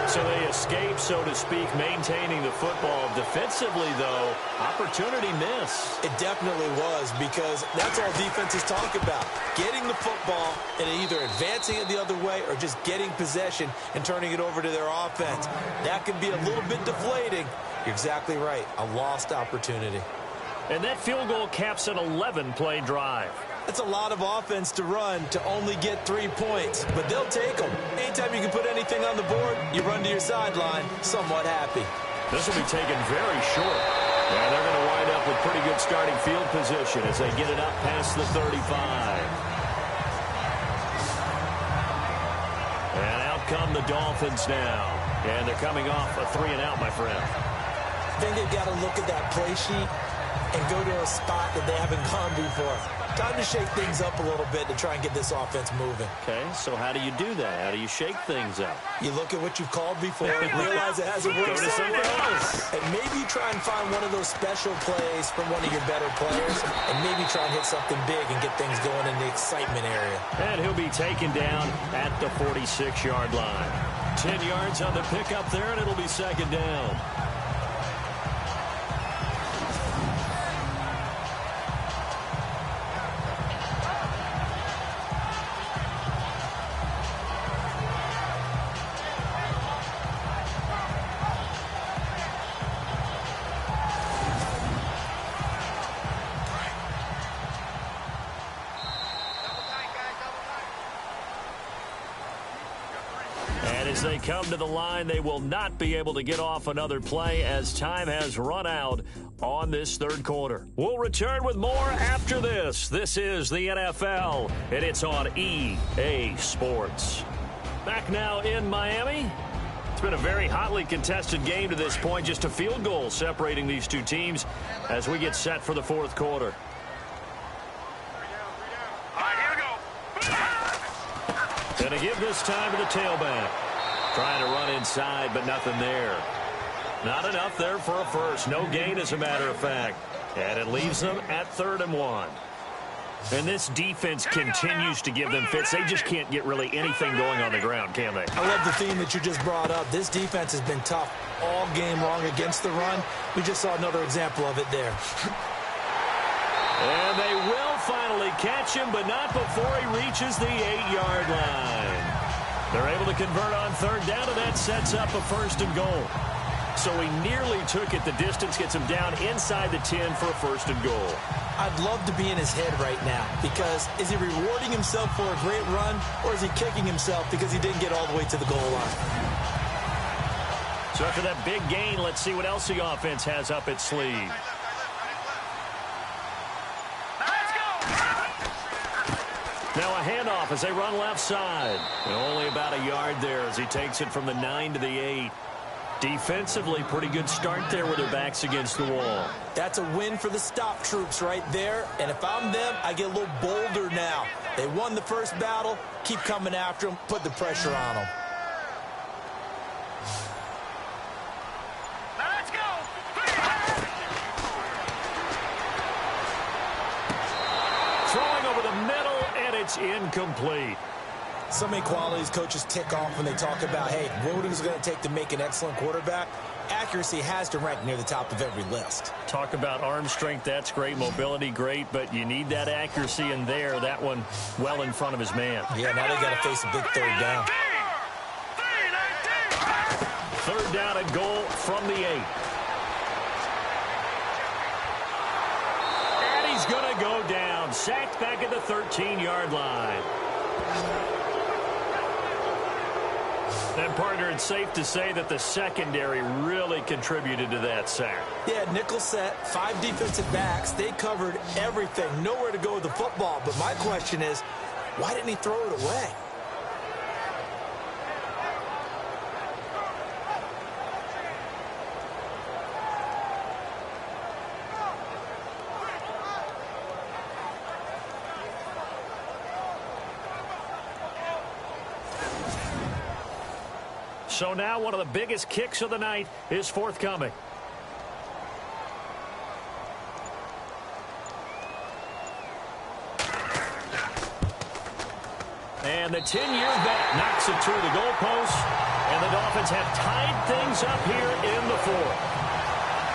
So they escape, so to speak, maintaining the football. Defensively, though, opportunity miss. It definitely was, because that's all defenses talk about. Getting the football and either advancing it the other way or just getting possession and turning it over to their offense. That can be a little bit deflating. You're exactly right. A lost opportunity. And that field goal caps an 11-play drive. It's a lot of offense to run to only get 3 points, but they'll take them. Anytime you can put anything on the board, you run to your sideline somewhat happy. This will be taken very short. And they're going to wind up with pretty good starting field position as they get it up past the 35. And out come the Dolphins now. And they're coming off a 3-and-out, my friend. I think they've got to look at that play sheet and go to a spot that they haven't gone before. Time to shake things up a little bit to try and get this offense moving. Okay, so how do you do that? How do you shake things up? You look at what you've called before and realize it hasn't worked somewhere else. And maybe you try and find one of those special plays from one of your better players, and maybe try and hit something big and get things going in the excitement area. And he'll be taken down at the 46-yard line. 10 yards on the pickup there, and it'll be second down. As they come to the line, they will not be able to get off another play as time has run out on this third quarter. We'll return with more after this. This is the NFL, and it's on EA Sports. Back now in Miami. It's been a very hotly contested game to this point. Just a field goal separating these two teams as we get set for the fourth quarter. Going to give this time to the tailback. Trying to run inside, but nothing there. Not enough there for a first. No gain, as a matter of fact. And it leaves them at 3rd and 1. And this defense continues to give them fits. They just can't get really anything going on the ground, can they? I love the theme that you just brought up. This defense has been tough all game long against the run. We just saw another example of it there. And they will finally catch him, but not before he reaches the 8-yard line. They're able to convert on third down, and that sets up a 1st and goal. So he nearly took it the distance, gets him down inside the 10 for a 1st and goal. I'd love to be in his head right now, because is he rewarding himself for a great run, or is he kicking himself because he didn't get all the way to the goal line? So after that big gain, let's see what else the offense has up its sleeve. Now a handoff as they run left side. And only about a yard there as he takes it from the 9 to the 8. Defensively, pretty good start there with their backs against the wall. That's a win for the stop troops right there. And if I'm them, I get a little bolder now. They won the first battle. Keep coming after them. Put the pressure on them. Throwing over the middle, and it's incomplete. So many qualities coaches tick off when they talk about, hey, what is it going to take to make an excellent quarterback? Accuracy has to rank near the top of every list. Talk about arm strength, that's great. Mobility, great, but you need that accuracy in there. That one well in front of his man. Yeah, now they got to face a big third down. Third down and goal from the 8. And he's going to go down. Sacked back at the 13-yard line. And, partner, it's safe to say that the secondary really contributed to that sack. Yeah, nickel set, 5 defensive backs. They covered everything. Nowhere to go with the football. But my question is, why didn't he throw it away? So now one of the biggest kicks of the night is forthcoming. And the 10-year vet knocks it through the goalpost, and the Dolphins have tied things up here in the fourth.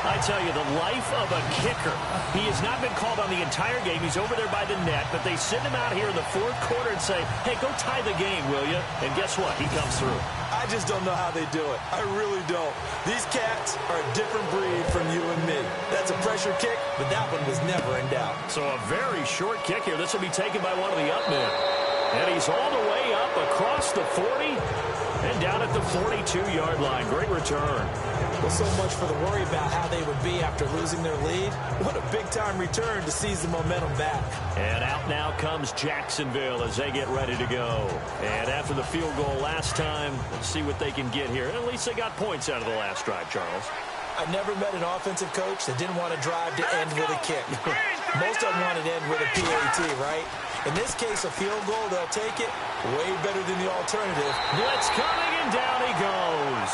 I tell you, the life of a kicker. He has not been called on the entire game. He's over there by the net, but they send him out here in the fourth quarter and say, hey, go tie the game, will you? And guess what? He comes through. I just don't know how they do it. I really don't. These cats are a different breed from you and me. That's a pressure kick, but that one was never in doubt. So a very short kick here. This will be taken by one of the up men. And he's all the way up across the 40 and down at the 42-yard line. Great return. Well, so much for the worry about how they would be after losing their lead. What a big-time return to seize the momentum back. And out now comes Jacksonville as they get ready to go. And after the field goal last time, let's see what they can get here. At least they got points out of the last drive, Charles. I never met an offensive coach that didn't want to drive to end with a kick. Most of them want to end with a PAT, right? In this case, a field goal, they'll take it. Way better than the alternative. Blitz coming, and down he goes.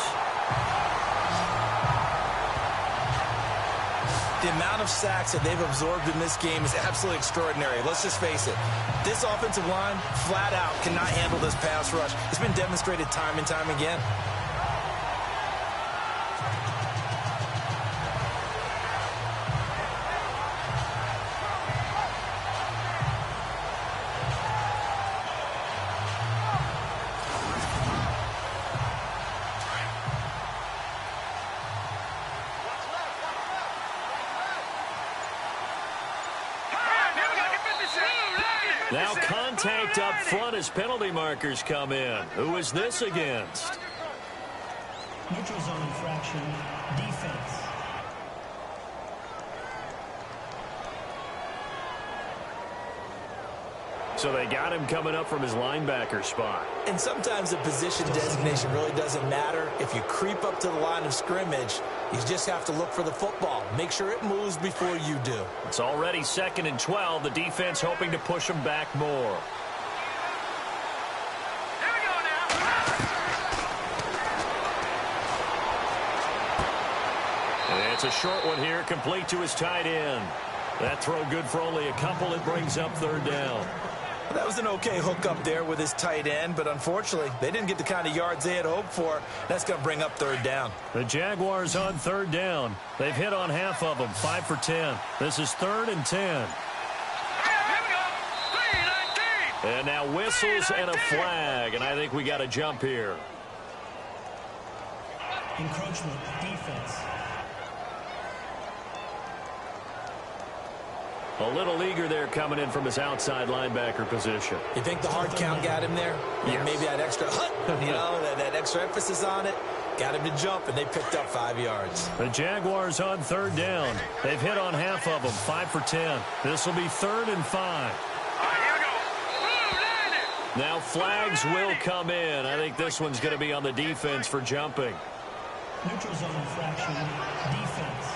The amount of sacks that they've absorbed in this game is absolutely extraordinary. Let's just face it. This offensive line, flat out, cannot handle this pass rush. It's been demonstrated time and time again. Now contact up front as penalty markers come in. Who is this against? Neutral zone infraction, defense. So they got him coming up from his linebacker spot. And sometimes the position designation really doesn't matter. If you creep up to the line of scrimmage, you just have to look for the football. Make sure it moves before you do. It's already 2nd and 12. The defense hoping to push them back more. Here we go now. And it's a short one here, complete to his tight end. That throw good for only a couple. It brings up 3rd down. That was an okay hook up there with his tight end, but unfortunately, they didn't get the kind of yards they had hoped for. That's going to bring up 3rd down. The Jaguars on 3rd down. They've hit on half of them, 5 for 10. This is 3rd and 10. Here we go. 3-19. And now whistles and a flag, and I think we got a jump here. Encroachment, defense. A little eager there coming in from his outside linebacker position. You think the hard count got him there? Yes. Maybe that extra, that extra emphasis on it got him to jump, and they picked up 5 yards. The Jaguars on 3rd down. They've hit on half of them, 5 for 10. This will be 3rd and 5. All right, here we go. Now flags will come in. I think this one's going to be on the defense for jumping. Neutral zone infraction, defense.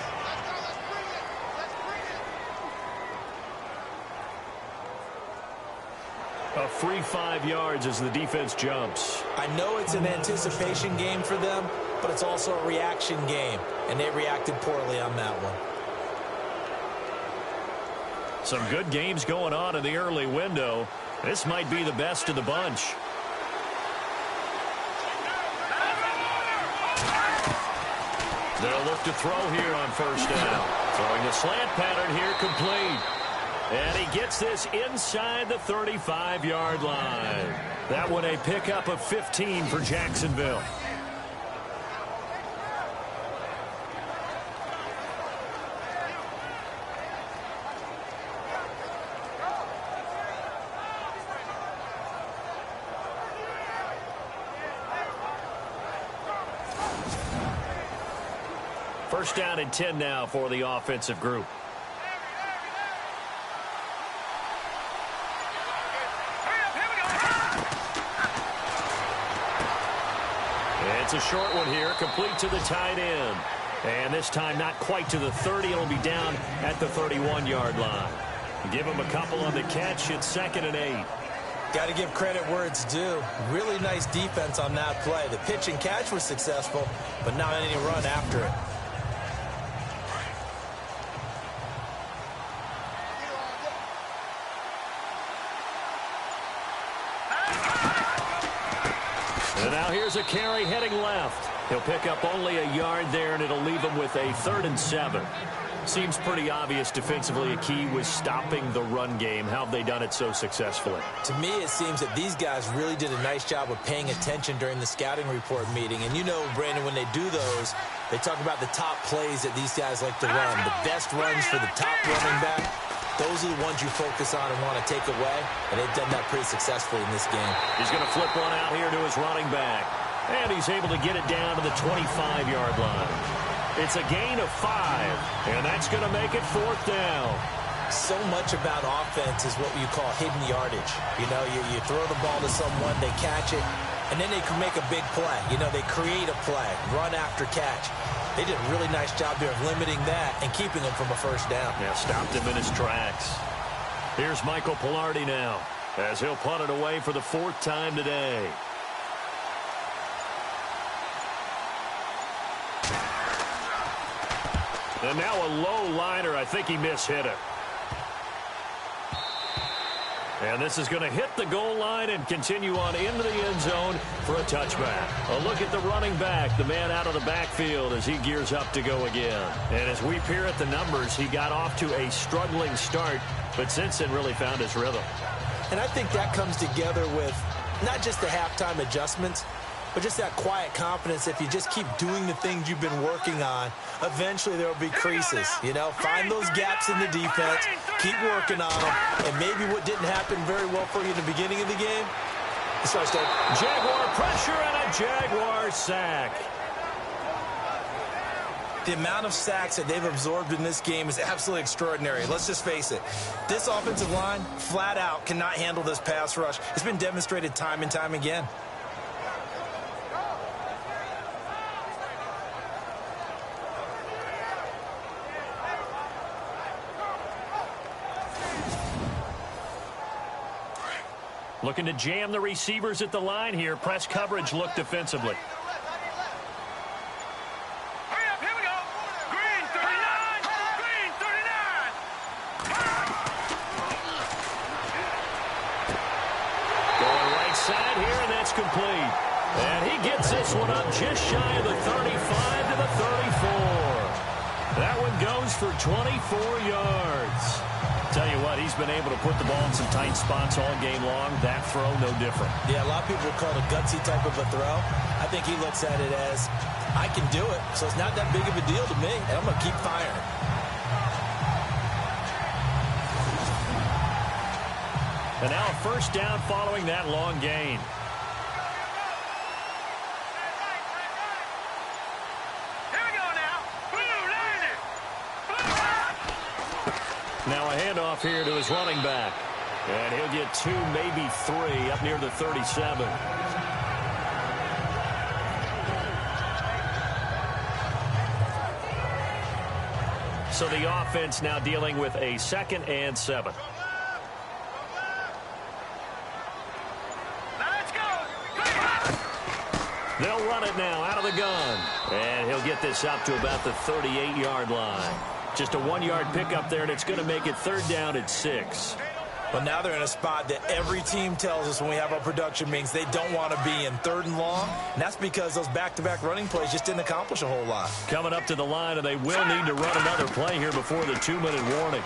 A free 5 yards as the defense jumps. I know it's an anticipation game for them, but it's also a reaction game, and they reacted poorly on that one. Some good games going on in the early window. This might be the best of the bunch. They'll look to throw here on 1st down. Throwing the slant pattern here, complete. And he gets this inside the 35-yard line. That one a pickup of 15 for Jacksonville. First down and 10 now for the offensive group. It's a short one here, complete to the tight end. And this time not quite to the 30. It'll be down at the 31-yard line. Give him a couple on the catch. It's 2nd and 8. Got to give credit where it's due. Really nice defense on that play. The pitch and catch was successful, but not any run after it. And now here's a carry heading left. He'll pick up only a yard there, and it'll leave him with a 3rd and 7. Seems pretty obvious defensively a key was stopping the run game. How have they done it so successfully? To me, it seems that these guys really did a nice job of paying attention during the scouting report meeting. And you know, Brandon, when they do those, they talk about the top plays that these guys like to run. The best runs for the top running back. Those are the ones you focus on and want to take away. And they've done that pretty successfully in this game. He's going to flip one out here to his running back. And he's able to get it down to the 25-yard line. It's a gain of 5, and that's going to make it 4th down. So much about offense is what you call hidden yardage. You know, you throw the ball to someone, they catch it, and then they can make a big play. You know, they create a play, run after catch. They did a really nice job there of limiting that and keeping him from a first down. Yeah, stopped him in his tracks. Here's Michael Pilardi now, as he'll punt it away for the 4th time today. And now a low liner. I think he mishit it. And this is going to hit the goal line and continue on into the end zone for a touchback. A look at the running back, the man out of the backfield as he gears up to go again. And as we peer at the numbers, he got off to a struggling start, but since then really found his rhythm. And I think that comes together with not just the halftime adjustments, but just that quiet confidence. If you just keep doing the things you've been working on, eventually there will be creases. You know, find those gaps in the defense, keep working on them, and maybe what didn't happen very well for you in the beginning of the game, it starts to... Jaguar pressure and a Jaguar sack. The amount of sacks that they've absorbed in this game is absolutely extraordinary. Let's just face it. This offensive line, flat out, cannot handle this pass rush. It's been demonstrated time and time again. Looking to jam the receivers at the line here. Press coverage look defensively. Hurry up, here we go. Green 39. Green 39. Going right side here, and that's complete. And he gets this one up just shy of the 35 to the 34. That one goes for 24 yards. Tell you what, he's been able to put the ball in some tight spots all game long. That throw, no different. Yeah, a lot of people call it a gutsy type of a throw. I think he looks at it as, I can do it, so it's not that big of a deal to me, and I'm going to keep firing. And now a first down following that long gain. Now a handoff here to his running back. And he'll get 2, maybe 3 up near the 37. So the offense now dealing with a 2nd and 7. Let's go. They'll run it now out of the gun. And he'll get this up to about the 38-yard line. Just a 1-yard pickup there, and it's going to make it 3rd down at 6. Well, now they're in a spot that every team tells us when we have our production meetings they don't want to be in 3rd and long, and that's because those back-to-back running plays just didn't accomplish a whole lot. Coming up to the line, and they will need to run another play here before the 2-minute warning.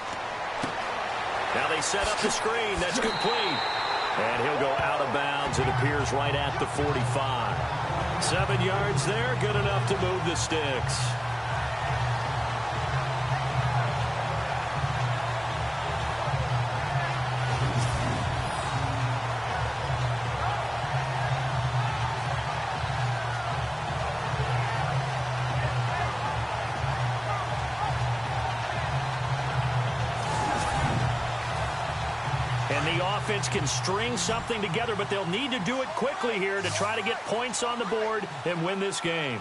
Now they set up the screen. That's complete. And he'll go out of bounds. It appears right at the 45. 7 yards there, good enough to move the sticks. And the offense can string something together, but they'll need to do it quickly here to try to get points on the board and win this game.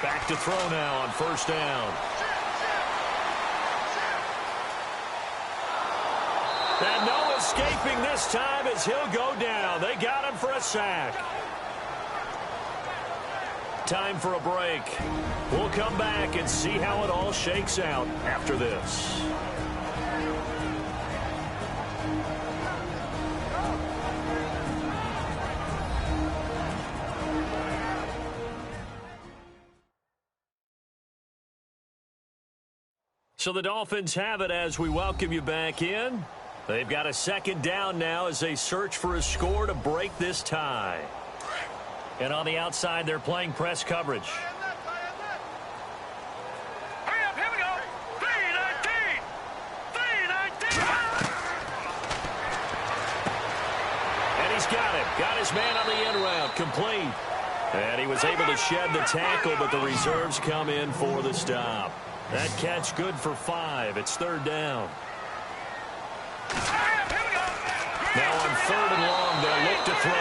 Back to throw now on first down. And no escaping this time as he'll go down. They got him for a sack. Time for a break. We'll come back and see how it all shakes out after this. So the Dolphins have it as we welcome you back in. They've got a second down now as they search for a score to break this tie. And on the outside, they're playing press coverage. Hurry up, here we go. 3-19. 3-19. And he's got it. Got his man on the end route. Complete. And he was able to shed the tackle, but the reserves come in for the stop. That catch good for 5. It's third down. Now on third and long, they'll look to throw.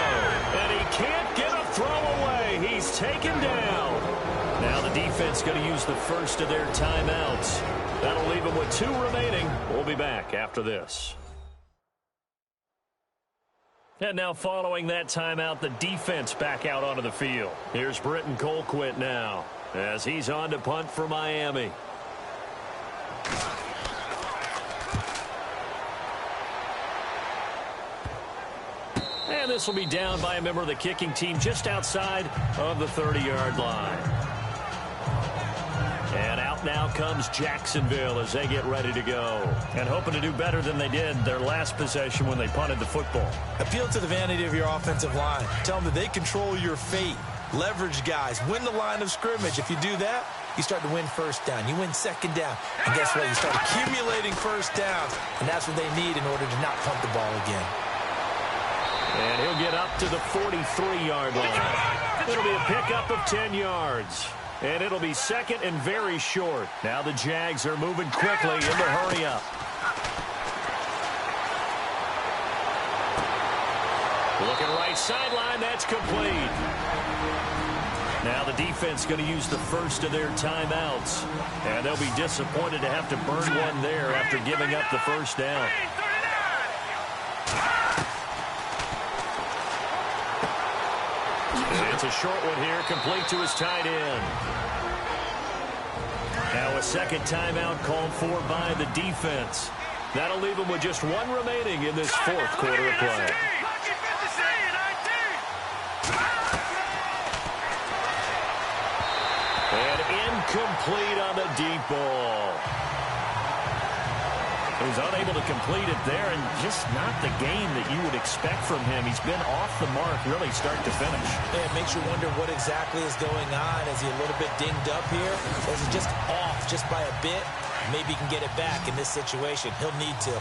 And he can't get a throw away. He's taken down. Now the defense going to use the first of their timeouts. That'll leave them with 2 remaining. We'll be back after this. And now following that timeout, the defense back out onto the field. Here's Britton Colquitt now as he's on to punt for Miami. And this will be down by a member of the kicking team just outside of the 30-yard line. And out now comes Jacksonville as they get ready to go. And hoping to do better than they did their last possession when they punted the football. Appeal to the vanity of your offensive line. Tell them that they control your fate. Leverage guys. Win the line of scrimmage. If you do that, you start to win first down. You win second down. And guess what? You start accumulating first downs. And that's what they need in order to not punt the ball again. And he'll get up to the 43-yard line. It'll be a pickup of 10 yards. And it'll be second and very short. Now the Jags are moving quickly in the hurry-up. Looking right sideline, that's complete. Now the defense going to use the first of their timeouts. And they'll be disappointed to have to burn one there after giving up the first down. It's a short one here, complete to his tight end. Now a second timeout called for by the defense. That'll leave them with just 1 remaining in this fourth quarter of play. And incomplete on the deep ball. He was unable to complete it there, and just not the game that you would expect from him. He's been off the mark really start to finish. Yeah, it makes you wonder what exactly is going on. Is he a little bit dinged up here? Or is he just off just by a bit? Maybe he can get it back in this situation. He'll need to.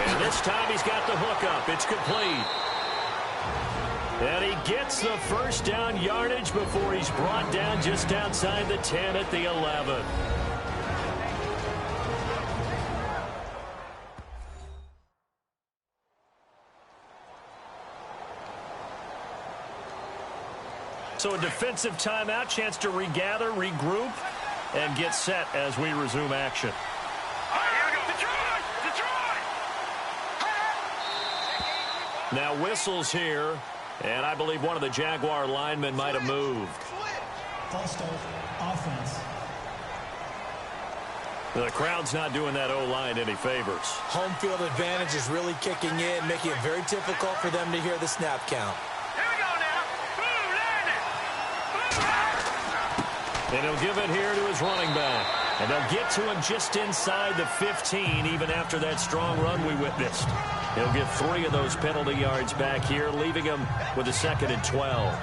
And this time he's got the hook up. It's complete. And he gets the first down yardage before he's brought down just outside the 10 at the 11. So a defensive timeout, chance to regather, regroup, and get set as we resume action. Now whistles here. And I believe one of the Jaguar linemen might have moved. False start, offense. The crowd's not doing that O-line any favors. Home field advantage is really kicking in, making it very difficult for them to hear the snap count. Here we go now. And he'll give it here to his running back. And they'll get to him just inside the 15, even after that strong run we witnessed. He'll get 3 of those penalty yards back here, leaving him with a 2nd and 12.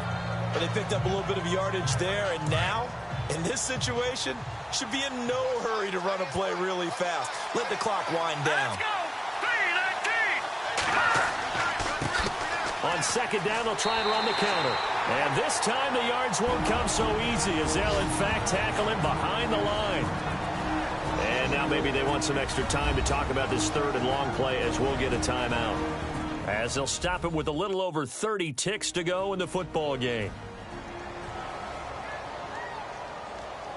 But they picked up a little bit of yardage there, and now, in this situation, should be in no hurry to run a play really fast. Let the clock wind down. On on second down, they'll try and run the counter. And this time the yards won't come so easy as they'll, in fact, tackle him behind the line. And now maybe they want some extra time to talk about this third and long play as we'll get a timeout. As they'll stop it with a little over 30 ticks to go in the football game.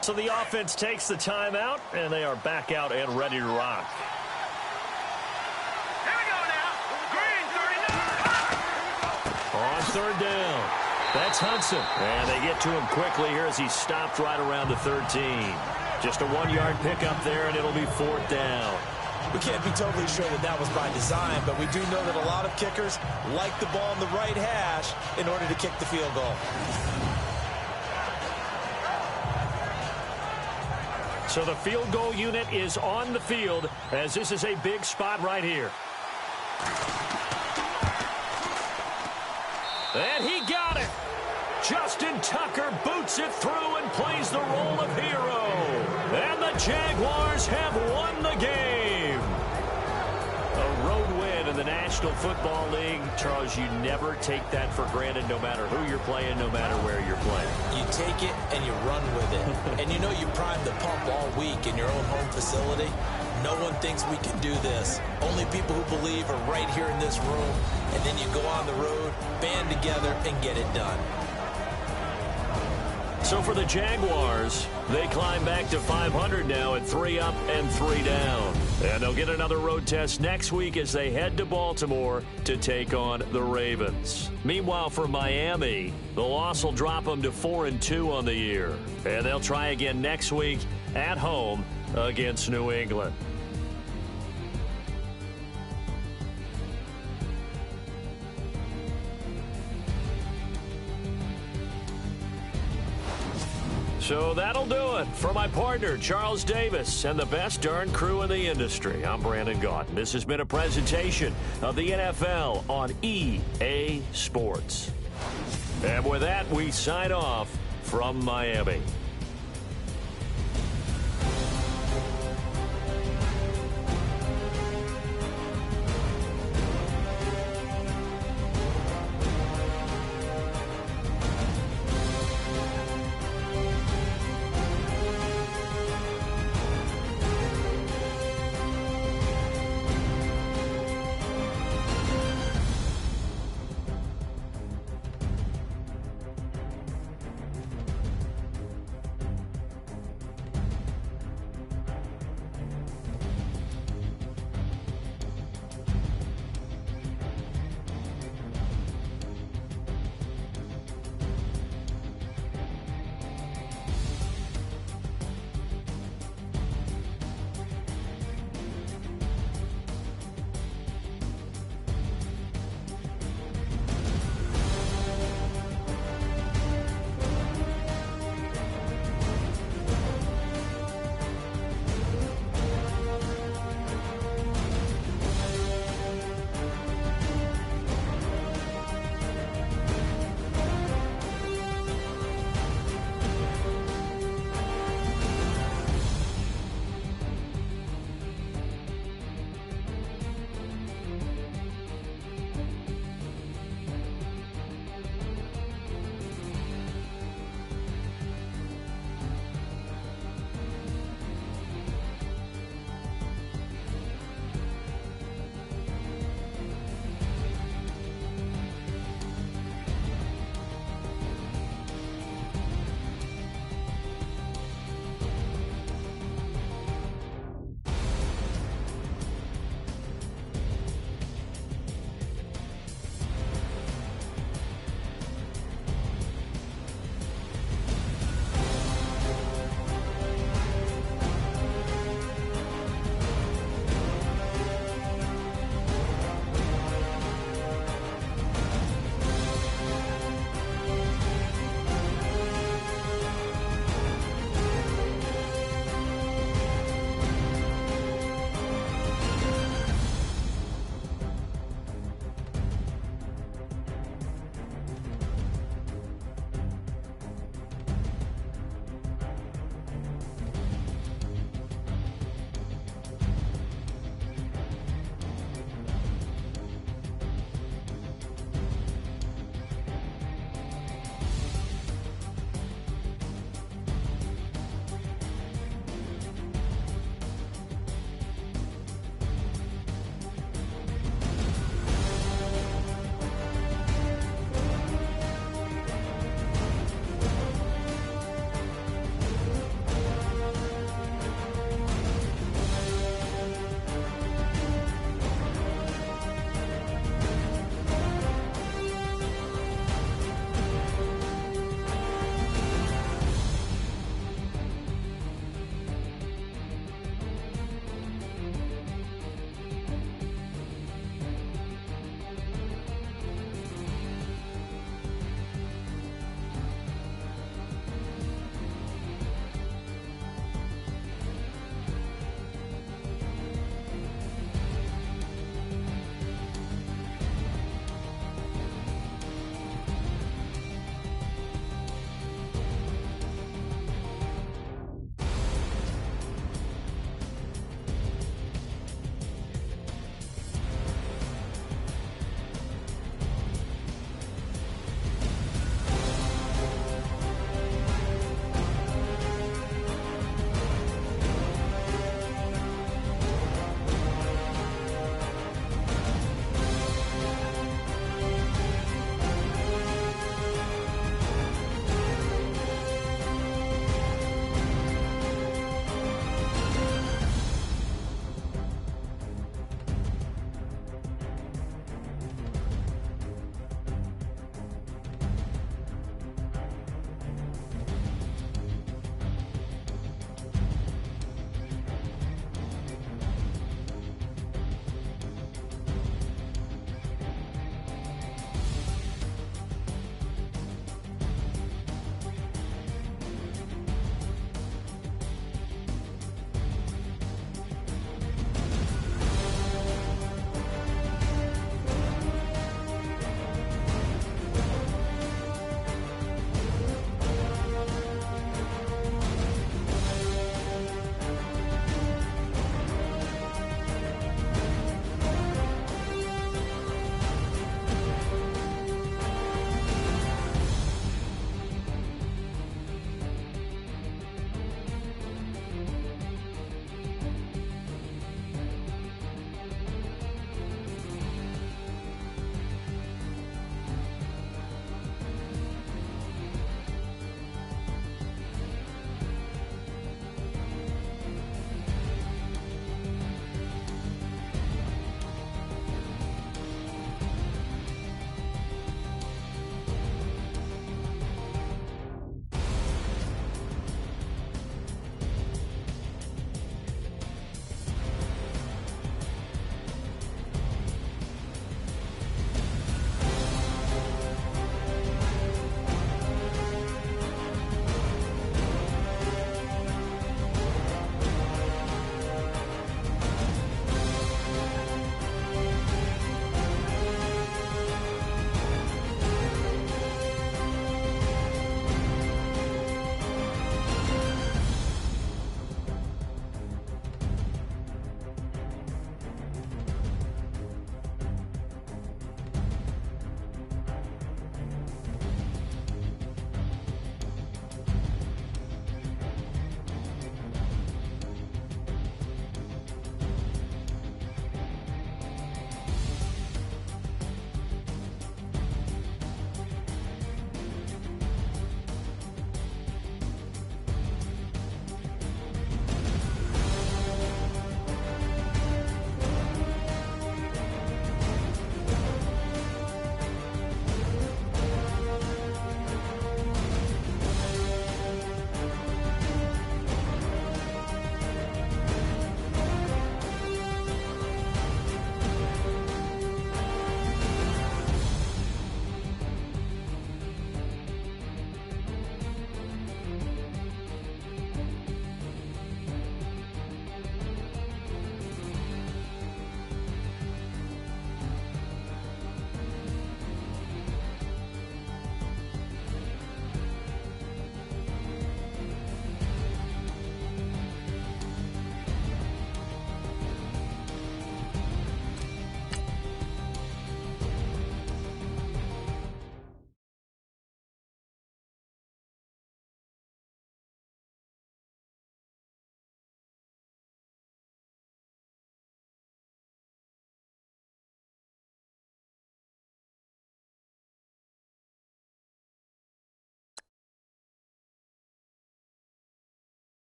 So the offense takes the timeout, and they are back out and ready to rock. Here we go now. Green, 39. On third down. That's Hudson. And they get to him quickly here as he stopped right around the 13. Just a 1-yard pickup there, and it'll be fourth down. We can't be totally sure that that was by design, but we do know that a lot of kickers like the ball in the right hash in order to kick the field goal. So the field goal unit is on the field as this is a big spot right here. And he got it. Justin Tucker boots it through and plays the role of hero. And the Jaguars have won the game. A road win in the National Football League. Charles, you never take that for granted no matter who you're playing, no matter where you're playing. You take it and you run with it. And you know you primed the pump all week in your own home facility. No one thinks we can do this. Only people who believe are right here in this room. And then you go on the road, band together, and get it done. So for the Jaguars, they climb back to 500 now at 3 up and 3 down. And they'll get another road test next week as they head to Baltimore to take on the Ravens. Meanwhile, for Miami, the loss will drop them to 4-2 on the year. And they'll try again next week at home against New England. So that'll do it for my partner, Charles Davis, and the best darn crew in the industry. I'm Brandon Gaudin. This has been a presentation of the NFL on EA Sports. And with that, we sign off from Miami.